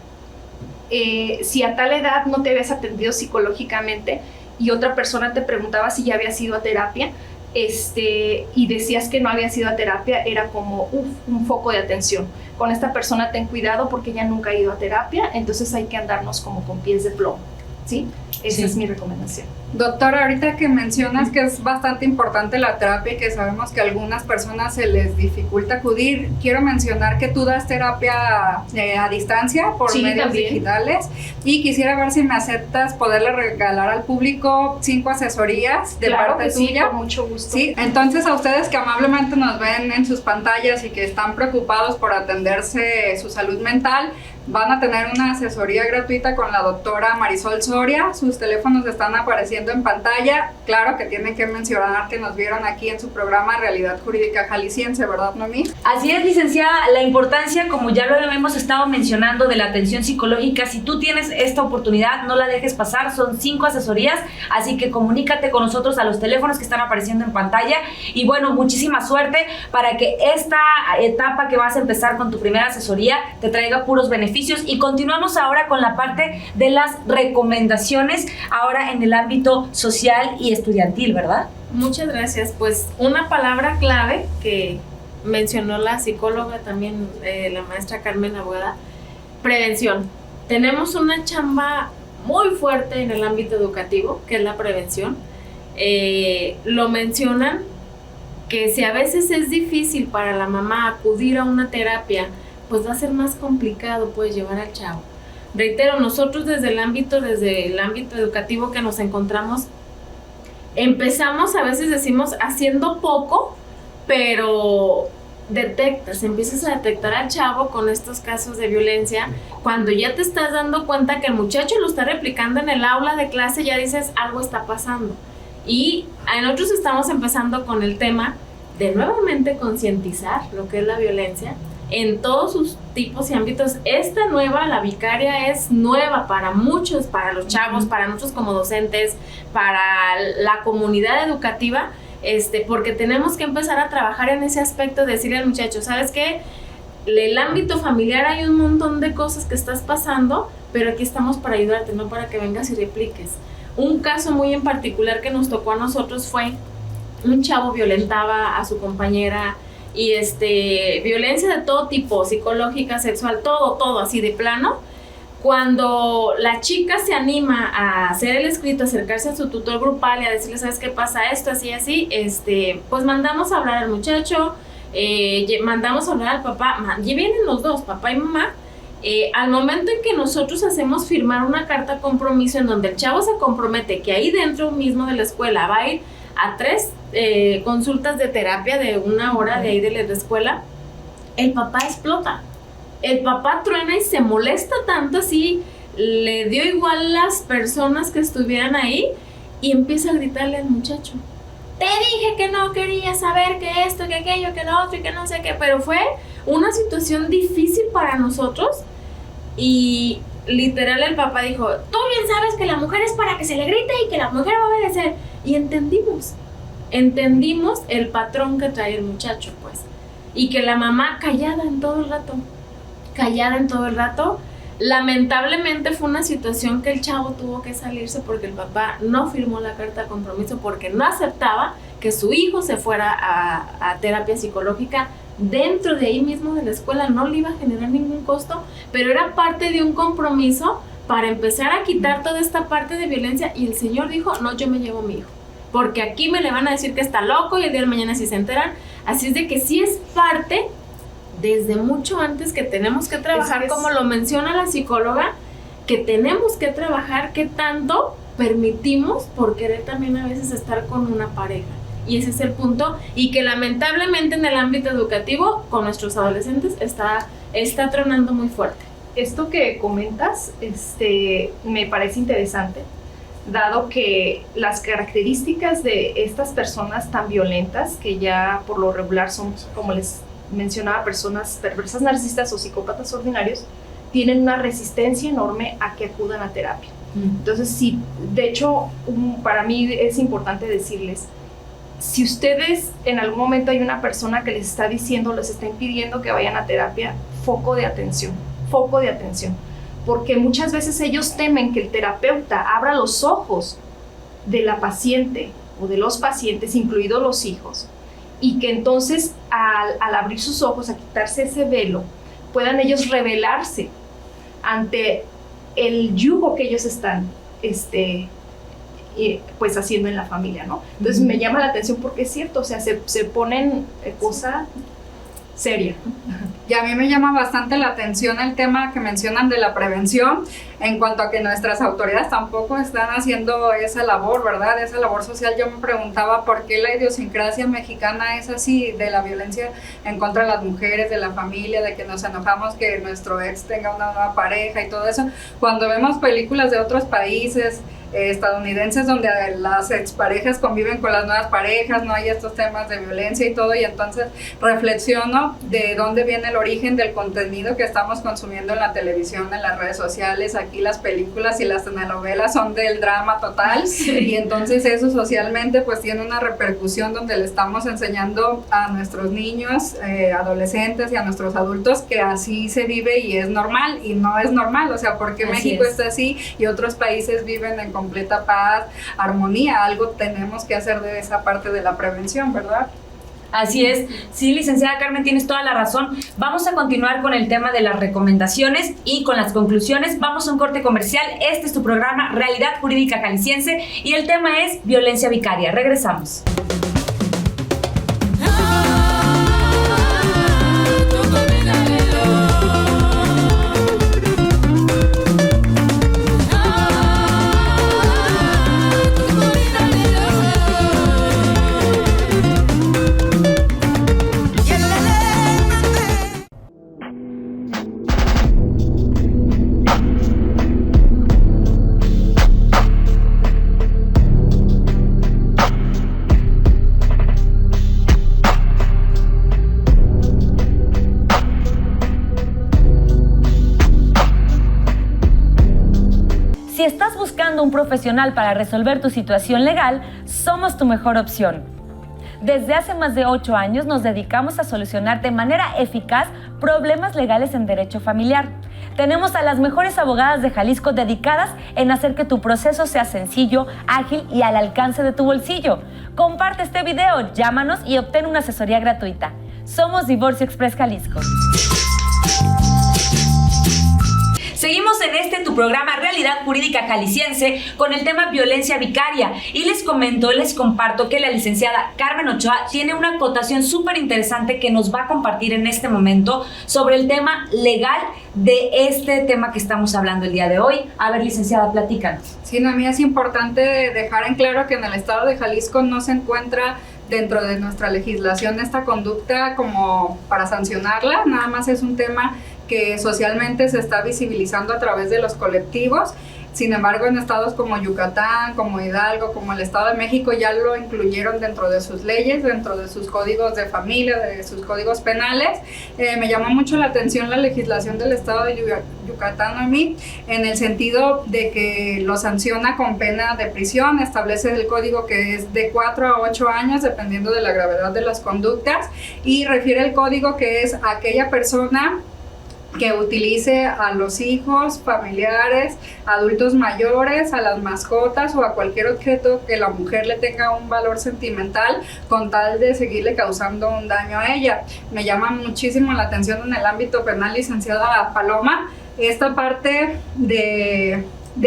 si a tal edad no te habías atendido psicológicamente y otra persona te preguntaba si ya habías ido a terapia, y decías que no habías ido a terapia, era como un foco de atención. Con esta persona ten cuidado porque ella nunca ha ido a terapia, entonces hay que andarnos como con pies de plomo, ¿sí? Esa es mi recomendación. Doctora, ahorita que mencionas que es bastante importante la terapia y que sabemos que a algunas personas se les dificulta acudir, quiero mencionar que tú das terapia a distancia por medios también digitales, y quisiera ver si me aceptas poderle regalar al público 5 asesorías de parte tuya. Con mucho gusto. Sí, entonces a ustedes que amablemente nos ven en sus pantallas y que están preocupados por atenderse su salud mental, van a tener una asesoría gratuita con la doctora Marisol Soria. Sus teléfonos están apareciendo en pantalla. Claro que tienen que mencionar que nos vieron aquí en su programa Realidad Jurídica Jalisciense, ¿verdad, Noemí? Así es, licenciada. La importancia, como ya lo hemos estado mencionando, de la atención psicológica. Si tú tienes esta oportunidad, no la dejes pasar. Son 5 asesorías, así que comunícate con nosotros a los teléfonos que están apareciendo en pantalla. Y bueno, muchísima suerte para que esta etapa que vas a empezar con tu primera asesoría te traiga puros beneficios. Y continuamos ahora con la parte de las recomendaciones, ahora en el ámbito social y estudiantil, ¿verdad? Muchas gracias. Pues una palabra clave que mencionó la psicóloga también, la maestra Carmen Abogada: prevención. Tenemos una chamba muy fuerte en el ámbito educativo, que es la prevención. Lo mencionan, que si a veces es difícil para la mamá acudir a una terapia, pues va a ser más complicado pues llevar al chavo. Reitero, nosotros desde el ámbito educativo que nos encontramos, empezamos, a veces decimos, haciendo poco, pero empiezas a detectar al chavo con estos casos de violencia. Cuando ya te estás dando cuenta que el muchacho lo está replicando en el aula de clase, ya dices, algo está pasando. Y nosotros estamos empezando con el tema de nuevamente concientizar lo que es la violencia en todos sus tipos y ámbitos. La vicaria es nueva para muchos, para los chavos, para nosotros como docentes, para la comunidad educativa, porque tenemos que empezar a trabajar en ese aspecto, de decirle al muchacho, ¿sabes qué? El ámbito familiar hay un montón de cosas que estás pasando, pero aquí estamos para ayudarte, no para que vengas y repliques. Un caso muy en particular que nos tocó a nosotros fue un chavo violentaba a su compañera, y violencia de todo tipo, psicológica, sexual, todo así de plano. Cuando la chica se anima a hacer el escrito, a acercarse a su tutor grupal y a decirle, ¿sabes qué pasa esto? Así, pues mandamos a hablar al muchacho, mandamos a hablar al papá, y vienen los dos, papá y mamá. Al momento en que nosotros hacemos firmar una carta compromiso en donde el chavo se compromete que ahí dentro mismo de la escuela va a ir a 3 consultas de terapia de 1 hora de ahí de la escuela, el papá explota. El papá truena y se molesta tanto, así le dio igual las personas que estuvieran ahí, y empieza a gritarle al muchacho: te dije que no quería saber que esto, que aquello, que lo otro y que no sé qué. Pero fue una situación difícil para nosotros y literal el papá dijo: tú bien sabes que la mujer es para que se le grite y que la mujer va a obedecer. Y entendimos el patrón que trae el muchacho, pues. Y que la mamá callada en todo el rato. Lamentablemente fue una situación que el chavo tuvo que salirse porque el papá no firmó la carta de compromiso porque no aceptaba que su hijo se fuera a terapia psicológica dentro de ahí mismo de la escuela. No le iba a generar ningún costo, pero era parte de un compromiso para empezar a quitar toda esta parte de violencia. Y el señor dijo: no, yo me llevo a mi hijo, porque aquí me le van a decir que está loco y el día de mañana sí se enteran. Así es de que sí es parte desde mucho antes que tenemos que trabajar, como lo menciona la psicóloga, que tenemos que trabajar qué tanto permitimos por querer también a veces estar con una pareja. Y ese es el punto, y que lamentablemente en el ámbito educativo con nuestros adolescentes está tronando muy fuerte. Esto que comentas me parece interesante, dado que las características de estas personas tan violentas, que ya por lo regular son, como les mencionaba, personas perversas, narcisistas o psicópatas ordinarios, tienen una resistencia enorme a que acudan a terapia. Entonces, sí, de hecho, para mí es importante decirles, si ustedes en algún momento hay una persona que les está diciendo, les está impidiendo que vayan a terapia, foco de atención, porque muchas veces ellos temen que el terapeuta abra los ojos de la paciente o de los pacientes, incluidos los hijos, y que entonces al abrir sus ojos, a quitarse ese velo, puedan ellos revelarse ante el yugo que ellos están pues haciendo en la familia, ¿no? Entonces me llama la atención porque es cierto, o sea, se ponen cosa seria. Y a mí me llama bastante la atención el tema que mencionan de la prevención, en cuanto a que nuestras autoridades tampoco están haciendo esa labor, ¿verdad? Esa labor social. Yo me preguntaba por qué la idiosincrasia mexicana es así, de la violencia en contra de las mujeres, de la familia, de que nos enojamos que nuestro ex tenga una nueva pareja y todo eso. Cuando vemos películas de otros países estadounidenses donde las exparejas conviven con las nuevas parejas, no hay estos temas de violencia y todo, y entonces reflexiono de dónde viene el origen del contenido que estamos consumiendo en la televisión, en las redes sociales. Aquí las películas y las telenovelas son del drama total, y entonces eso socialmente pues tiene una repercusión donde le estamos enseñando a nuestros niños, adolescentes y a nuestros adultos que así se vive y es normal, y no es normal. O sea, porque México está así y otros países viven en completa paz, armonía. Algo tenemos que hacer de esa parte de la prevención, ¿verdad? Así es, sí, licenciada Carmen, tienes toda la razón. Vamos a continuar con el tema de las recomendaciones y con las conclusiones. Vamos a un corte comercial. Este es tu programa Realidad Jurídica Jalisciense y el tema es violencia vicaria. Regresamos. Si estás buscando un profesional para resolver tu situación legal, somos tu mejor opción. Desde hace más de 8 años nos dedicamos a solucionar de manera eficaz problemas legales en derecho familiar. Tenemos a las mejores abogadas de Jalisco dedicadas en hacer que tu proceso sea sencillo, ágil y al alcance de tu bolsillo. Comparte este video, llámanos y obtén una asesoría gratuita. Somos Divorcio Express Jalisco. Seguimos en tu programa Realidad Jurídica Jalisciense con el tema violencia vicaria y les comparto que la licenciada Carmen Ochoa tiene una acotación súper interesante que nos va a compartir en este momento sobre el tema legal de este tema que estamos hablando el día de hoy. A ver, licenciada, platícanos. Sí, a mí es importante dejar en claro que en el estado de Jalisco no se encuentra dentro de nuestra legislación esta conducta como para sancionarla, nada más es un tema que socialmente se está visibilizando a través de los colectivos Sin embargo, en estados como Yucatán, como Hidalgo, como el Estado de México ya lo incluyeron dentro de sus leyes, dentro de sus códigos de familia, de sus códigos penales. Me llamó mucho la atención la legislación del Estado de Yucatán a mí, en el sentido de que lo sanciona con pena de prisión, establece el código que es de 4 a 8 años, dependiendo de la gravedad de las conductas, y refiere el código que es aquella persona que utilice a los hijos, familiares, adultos mayores, a las mascotas o a cualquier objeto que la mujer le tenga un valor sentimental con tal de seguirle causando un daño a ella. Me llama muchísimo la atención en el ámbito penal, licenciada Paloma, esta parte de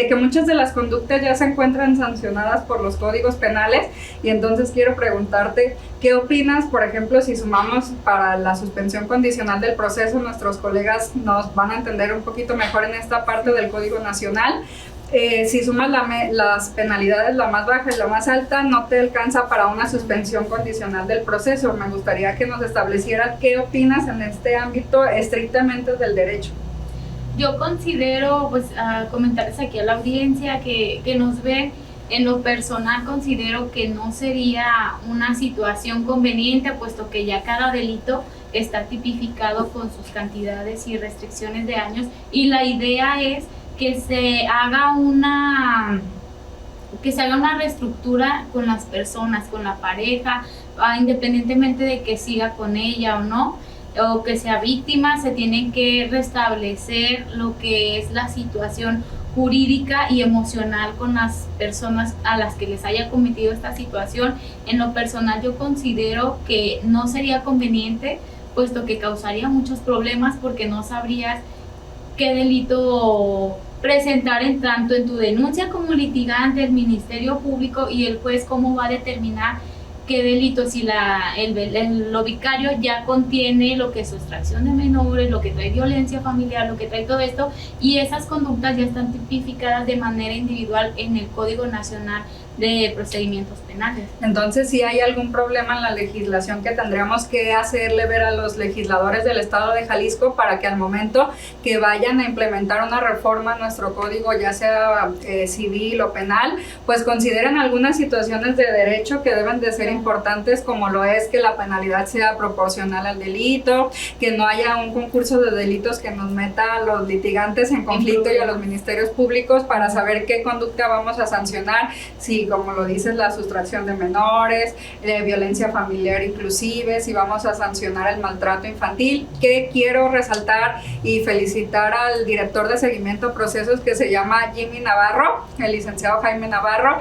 que muchas de las conductas ya se encuentran sancionadas por los códigos penales, y entonces quiero preguntarte, ¿qué opinas, por ejemplo, si sumamos para la suspensión condicional del proceso? Nuestros colegas nos van a entender un poquito mejor en esta parte del Código Nacional. Si sumas las penalidades, la más baja y la más alta, no te alcanza para una suspensión condicional del proceso. Me gustaría que nos establecieras qué opinas en este ámbito estrictamente del derecho. Yo considero, pues, comentarles aquí a la audiencia que nos ve, en lo personal considero que no sería una situación conveniente, puesto que ya cada delito está tipificado con sus cantidades y restricciones de años, y la idea es que se haga una reestructura con las personas, con la pareja, independientemente de que siga con ella o no, o que sea víctima, se tiene que restablecer lo que es la situación jurídica y emocional con las personas a las que les haya cometido esta situación. En lo personal yo considero que no sería conveniente, puesto que causaría muchos problemas, porque no sabrías qué delito presentar tanto en tu denuncia como litigante, el Ministerio Público y el juez cómo va a determinar qué delito, si lo vicario ya contiene lo que es sustracción de menores, lo que trae violencia familiar, lo que trae todo esto, y esas conductas ya están tipificadas de manera individual en el Código Nacional de Procedimientos Penales. Entonces, si hay algún problema en la legislación que tendríamos que hacerle ver a los legisladores del Estado de Jalisco para que al momento que vayan a implementar una reforma en nuestro código, ya sea civil o penal, pues consideren algunas situaciones de derecho que deben de ser importantes, como lo es que la penalidad sea proporcional al delito, que no haya un concurso de delitos que nos meta a los litigantes en conflicto y a los ministerios públicos para saber qué conducta vamos a sancionar, si, como lo dices, la sustracción de menores, violencia familiar inclusive, si vamos a sancionar el maltrato infantil, que quiero resaltar y felicitar al director de seguimiento a procesos, que se llama Jimmy Navarro, el licenciado Jaime Navarro,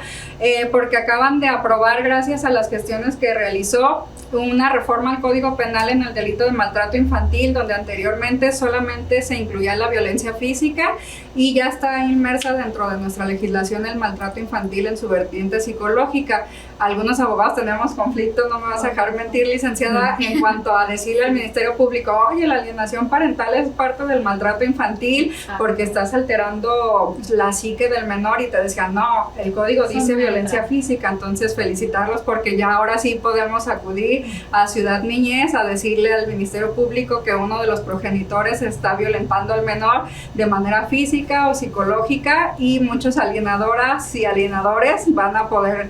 porque acaban de aprobar, gracias a las gestiones que realizó, una reforma al Código Penal en el delito de maltrato infantil, donde anteriormente solamente se incluía la violencia física, y ya está inmersa dentro de nuestra legislación el maltrato infantil en su vertiente psicológica. Algunos abogados tenemos conflicto, no me vas a dejar mentir, licenciada, en cuanto a decirle al Ministerio Público, oye, la alienación parental es parte del maltrato infantil porque estás alterando la psique del menor, y te decían, no, el código dice violencia física. Entonces, felicitarlos porque ya ahora sí podemos acudir a Ciudad Niñez a decirle al Ministerio Público que uno de los progenitores está violentando al menor de manera física o psicológica, y muchos alienadoras y alienadores van a poder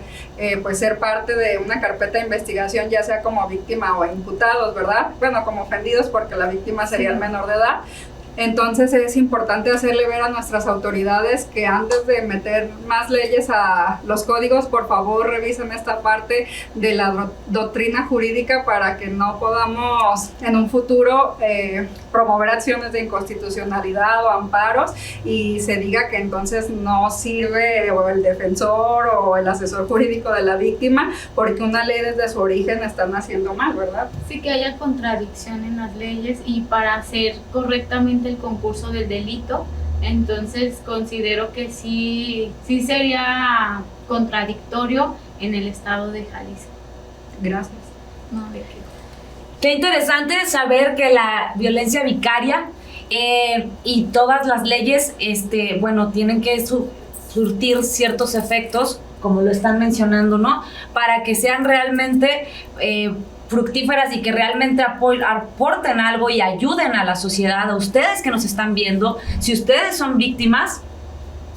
pues ser parte de una carpeta de investigación, ya sea como víctima o imputados, ¿verdad? Bueno, como ofendidos, porque la víctima sería el menor de edad. Entonces es importante hacerle ver a nuestras autoridades que antes de meter más leyes a los códigos, por favor revisen esta parte de la doctrina jurídica para que no podamos en un futuro promover acciones de inconstitucionalidad o amparos y se diga que entonces no sirve o el defensor o el asesor jurídico de la víctima porque una ley desde su origen están haciendo mal, ¿verdad? Sí, que haya contradicción en las leyes y para hacer correctamente el concurso del delito, entonces considero que sí sería contradictorio en el estado de Jalisco. Gracias. No, ¿de qué? Qué interesante saber que la violencia vicaria y todas las leyes, bueno, tienen que surtir ciertos efectos, como lo están mencionando, ¿no? Para que sean realmente fructíferas y que realmente aporten algo y ayuden a la sociedad, a ustedes que nos están viendo. Si ustedes son víctimas,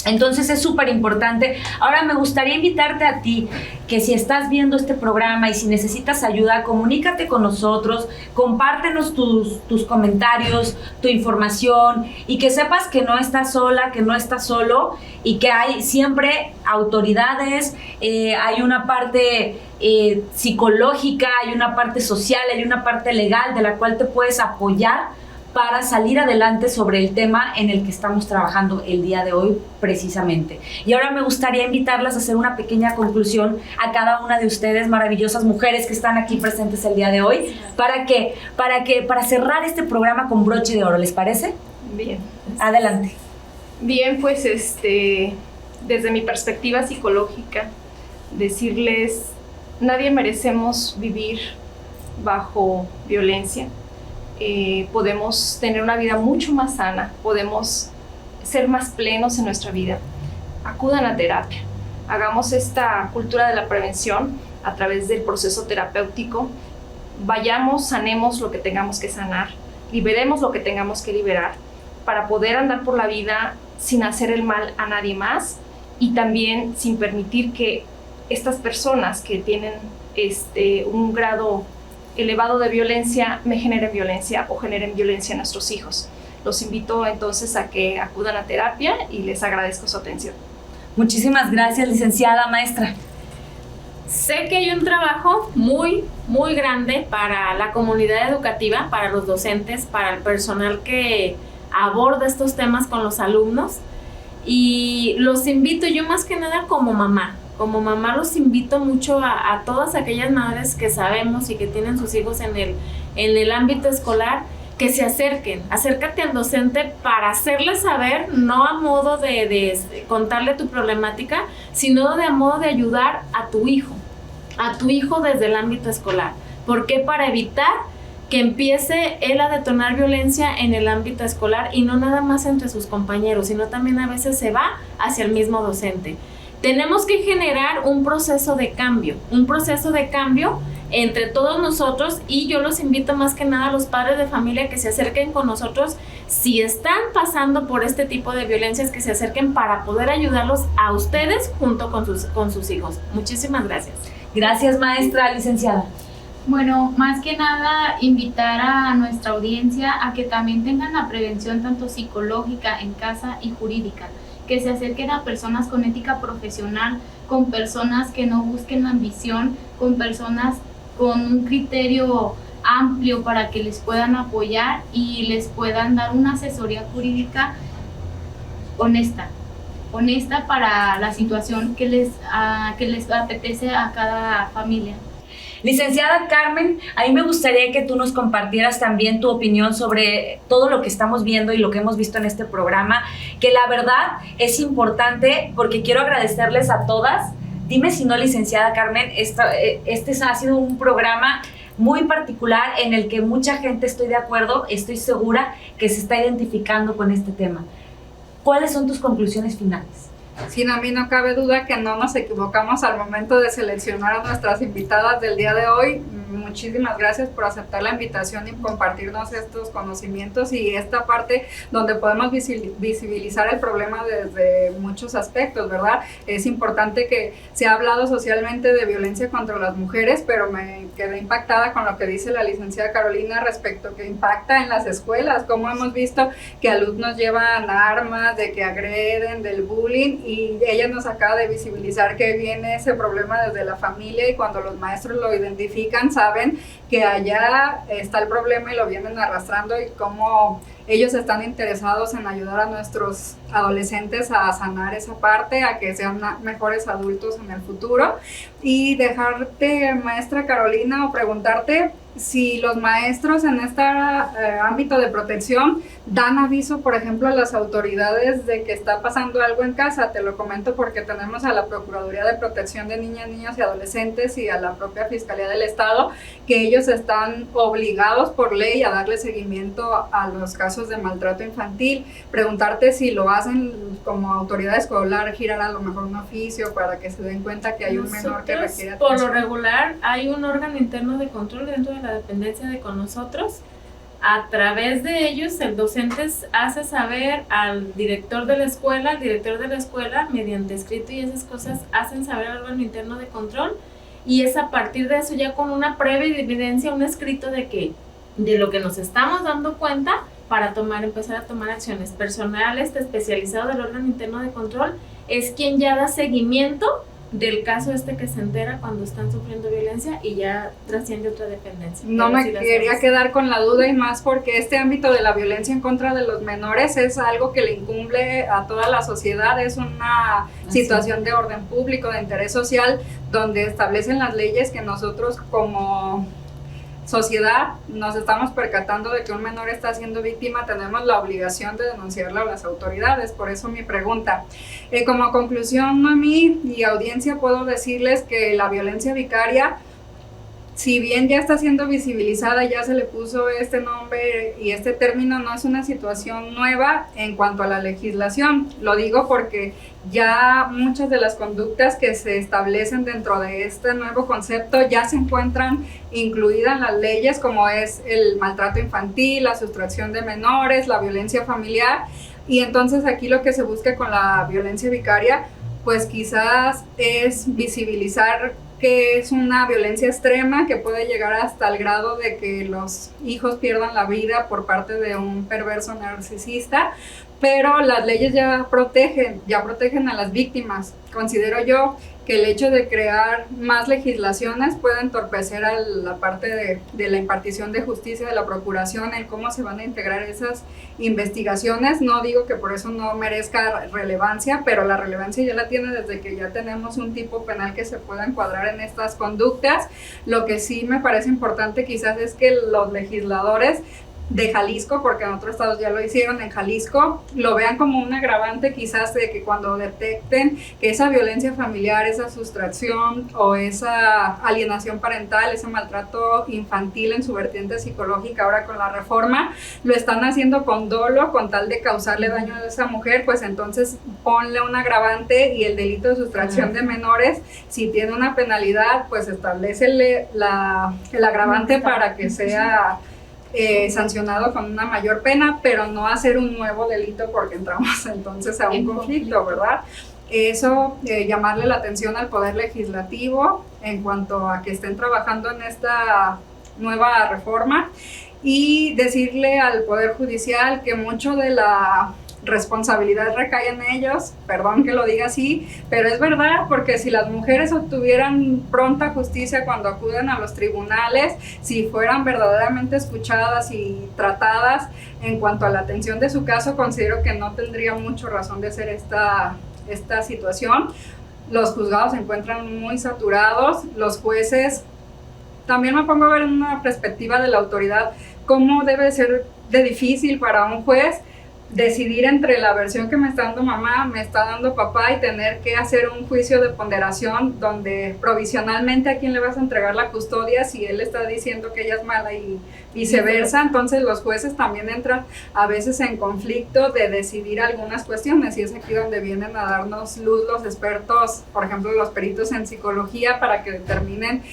Entonces es súper importante. Ahora me gustaría invitarte a ti, que si estás viendo este programa y si necesitas ayuda, comunícate con nosotros, compártenos tus comentarios, tu información, y que sepas que no estás sola, que no estás solo, y que hay siempre autoridades, hay una parte psicológica, hay una parte social, hay una parte legal de la cual te puedes apoyar para salir adelante sobre el tema en el que estamos trabajando el día de hoy precisamente. Y ahora me gustaría invitarlas a hacer una pequeña conclusión a cada una de ustedes, maravillosas mujeres que están aquí presentes el día de hoy, para cerrar este programa con broche de oro, ¿les parece? Bien. Adelante. Bien, pues desde mi perspectiva psicológica, decirles, nadie merecemos vivir bajo violencia. Podemos tener una vida mucho más sana, podemos ser más plenos en nuestra vida. Acudan a terapia, hagamos esta cultura de la prevención a través del proceso terapéutico, vayamos, sanemos lo que tengamos que sanar, liberemos lo que tengamos que liberar para poder andar por la vida sin hacer el mal a nadie más y también sin permitir que estas personas que tienen un grado elevado de violencia me generen violencia o generen violencia a nuestros hijos. Los invito entonces a que acudan a terapia y les agradezco su atención. Muchísimas gracias, licenciada, maestra. Sé que hay un trabajo muy, muy grande para la comunidad educativa, para los docentes, para el personal que aborda estos temas con los alumnos, y los invito, yo más que nada como mamá los invito mucho a todas aquellas madres que sabemos y que tienen sus hijos en el ámbito escolar, que se acércate al docente para hacerle saber, no a modo de contarle tu problemática, sino a modo de ayudar a tu hijo desde el ámbito escolar. ¿Por qué? Para evitar que empiece él a detonar violencia en el ámbito escolar, y no nada más entre sus compañeros, sino también a veces se va hacia el mismo docente. Tenemos que generar un proceso de cambio entre todos nosotros, y yo los invito más que nada a los padres de familia que se acerquen con nosotros. Si están pasando por este tipo de violencias, que se acerquen para poder ayudarlos a ustedes junto con sus hijos. Muchísimas gracias. Gracias, maestra. Licenciada. Bueno, más que nada invitar a nuestra audiencia a que también tengan la prevención tanto psicológica en casa y jurídica, que se acerquen a personas con ética profesional, con personas que no busquen la ambición, con personas con un criterio amplio para que les puedan apoyar y les puedan dar una asesoría jurídica honesta para la situación que les apetece a cada familia. Licenciada Carmen, a mí me gustaría que tú nos compartieras también tu opinión sobre todo lo que estamos viendo y lo que hemos visto en este programa, que la verdad es importante, porque quiero agradecerles a todas. Dime si no, licenciada Carmen, este ha sido un programa muy particular en el que mucha gente, estoy de acuerdo, estoy segura que se está identificando con este tema. ¿Cuáles son tus conclusiones finales? Sin a mí no cabe duda que no nos equivocamos al momento de seleccionar a nuestras invitadas del día de hoy. Muchísimas gracias por aceptar la invitación y compartirnos estos conocimientos y esta parte donde podemos visibilizar el problema desde muchos aspectos, ¿verdad? Es importante que se ha hablado socialmente de violencia contra las mujeres, pero me quedé impactada con lo que dice la licenciada Carolina respecto que impacta en las escuelas, como hemos visto que alumnos llevan armas, de que agreden, del bullying, y ella nos acaba de visibilizar que viene ese problema desde la familia, y cuando los maestros lo identifican saben que allá está el problema y lo vienen arrastrando, y cómo ellos están interesados en ayudar a nuestros adolescentes a sanar esa parte, a que sean mejores adultos en el futuro. Y dejarte, maestra Carolina, o preguntarte si los maestros en este ámbito de protección dan aviso, por ejemplo, a las autoridades de que está pasando algo en casa. Te lo comento porque tenemos a la Procuraduría de Protección de Niñas, Niños y Adolescentes y a la propia Fiscalía del Estado, que ellos están obligados por ley a darle seguimiento a los casos de maltrato infantil. Preguntarte si lo hacen como autoridad escolar, girar a lo mejor un oficio para que se den cuenta que hay un menor que requiere atención. Por lo regular hay un órgano interno de control dentro de la dependencia de con nosotros. A través de ellos, el docente hace saber al director de la escuela, mediante escrito y esas cosas, hacen saber al órgano interno de control, y es a partir de eso, ya con una previa evidencia, un escrito de lo que nos estamos dando cuenta, para empezar a tomar acciones. Personal especializado del órgano interno de control es quien ya da seguimiento del caso que se entera cuando están sufriendo violencia y ya trasciende otra dependencia. No me quería quedar con la duda, y más porque este ámbito de la violencia en contra de los menores es algo que le incumbe a toda la sociedad, es una situación de orden público, de interés social, donde establecen las leyes que nosotros como sociedad nos estamos percatando de que un menor está siendo víctima, tenemos la obligación de denunciarlo a las autoridades. Por eso mi pregunta. Como conclusión, Noemí y audiencia, puedo decirles que la violencia vicaria, si bien ya está siendo visibilizada, ya se le puso este nombre y este término, no es una situación nueva en cuanto a la legislación. Lo digo porque ya muchas de las conductas que se establecen dentro de este nuevo concepto ya se encuentran incluidas en las leyes, como es el maltrato infantil, la sustracción de menores, la violencia familiar. Y entonces aquí lo que se busca con la violencia vicaria, pues quizás es visibilizar que es una violencia extrema que puede llegar hasta el grado de que los hijos pierdan la vida por parte de un perverso narcisista, pero las leyes ya protegen a las víctimas. Considero yo que el hecho de crear más legislaciones puede entorpecer a la parte de la impartición de justicia, de la procuración, en cómo se van a integrar esas investigaciones. No digo que por eso no merezca relevancia, pero la relevancia ya la tiene desde que ya tenemos un tipo penal que se pueda encuadrar en estas conductas. Lo que sí me parece importante quizás es que los legisladores de Jalisco, porque en otros estados ya lo hicieron, en Jalisco lo vean como un agravante quizás de que cuando detecten que esa violencia familiar, esa sustracción o esa alienación parental, ese maltrato infantil en su vertiente psicológica, ahora con la reforma, lo están haciendo con dolo, con tal de causarle daño a esa mujer, pues entonces ponle un agravante, y el delito de sustracción de menores, si tiene una penalidad, pues establecele el agravante para que sea sancionado con una mayor pena, pero no hacer un nuevo delito, porque entramos entonces a un conflicto, ¿verdad? Eso, llamarle la atención al Poder Legislativo en cuanto a que estén trabajando en esta nueva reforma, y decirle al Poder Judicial que mucho de la responsabilidad recae en ellos, perdón que lo diga así, pero es verdad, porque si las mujeres obtuvieran pronta justicia cuando acuden a los tribunales, si fueran verdaderamente escuchadas y tratadas en cuanto a la atención de su caso, considero que no tendría mucho razón de ser esta situación. Los juzgados se encuentran muy saturados, los jueces, también me pongo a ver en una perspectiva de la autoridad, cómo debe ser de difícil para un juez decidir entre la versión que me está dando mamá, me está dando papá, y tener que hacer un juicio de ponderación donde provisionalmente a quién le vas a entregar la custodia si él está diciendo que ella es mala y viceversa. Entonces los jueces también entran a veces en conflicto de decidir algunas cuestiones, y es aquí donde vienen a darnos luz los expertos, por ejemplo los peritos en psicología, para que determinen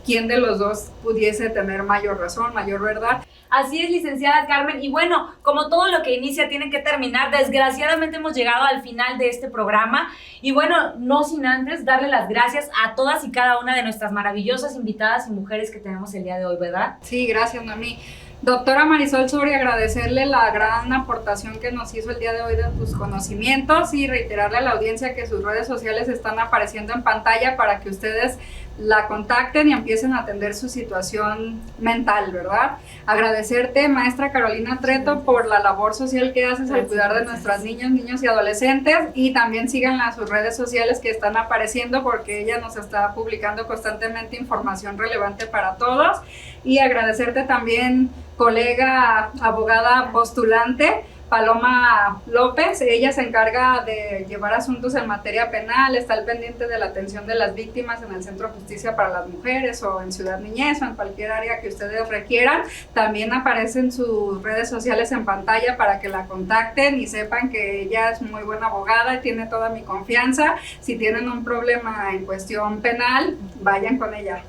quién de los dos pudiese tener mayor razón, mayor verdad. Así es, licenciada Carmen, y bueno, como todo lo que inicia tiene que terminar, desgraciadamente hemos llegado al final de este programa, y bueno, no sin antes darle las gracias a todas y cada una de nuestras maravillosas invitadas y mujeres que tenemos el día de hoy, ¿verdad? Sí, gracias, Noemí. Doctora Marisol Soria, agradecerle la gran aportación que nos hizo el día de hoy de tus conocimientos, y reiterarle a la audiencia que sus redes sociales están apareciendo en pantalla para que ustedes la contacten y empiecen a atender su situación mental, ¿verdad? Agradecerte, maestra Carolina Treto, por la labor social que haces al cuidar de nuestras niños y adolescentes, y también síganla a sus redes sociales que están apareciendo, porque ella nos está publicando constantemente información relevante para todos. Y agradecerte también, colega abogada postulante, Paloma López. Ella se encarga de llevar asuntos en materia penal, está al pendiente de la atención de las víctimas en el Centro de Justicia para las Mujeres o en Ciudad Niñez o en cualquier área que ustedes requieran. También aparecen sus redes sociales en pantalla para que la contacten y sepan que ella es muy buena abogada y tiene toda mi confianza. Si tienen un problema en cuestión penal, vayan con ella.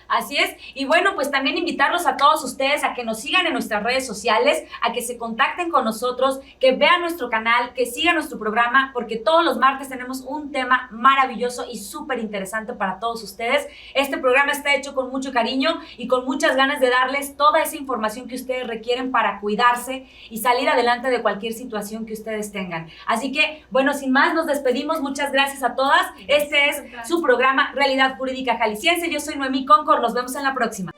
Así es, y bueno, pues también invitarlos a todos ustedes a que nos sigan en nuestras redes sociales, a que se contacten con nosotros, que vean nuestro canal, que sigan nuestro programa, porque todos los martes tenemos un tema maravilloso y súper interesante para todos ustedes. Este programa está hecho con mucho cariño y con muchas ganas de darles toda esa información que ustedes requieren para cuidarse y salir adelante de cualquier situación que ustedes tengan. Así que, bueno, sin más, nos despedimos. Muchas gracias a todas. Este es su programa Realidad Jurídica Jalisciense. Yo soy Noemí Concord. Nos vemos en la próxima.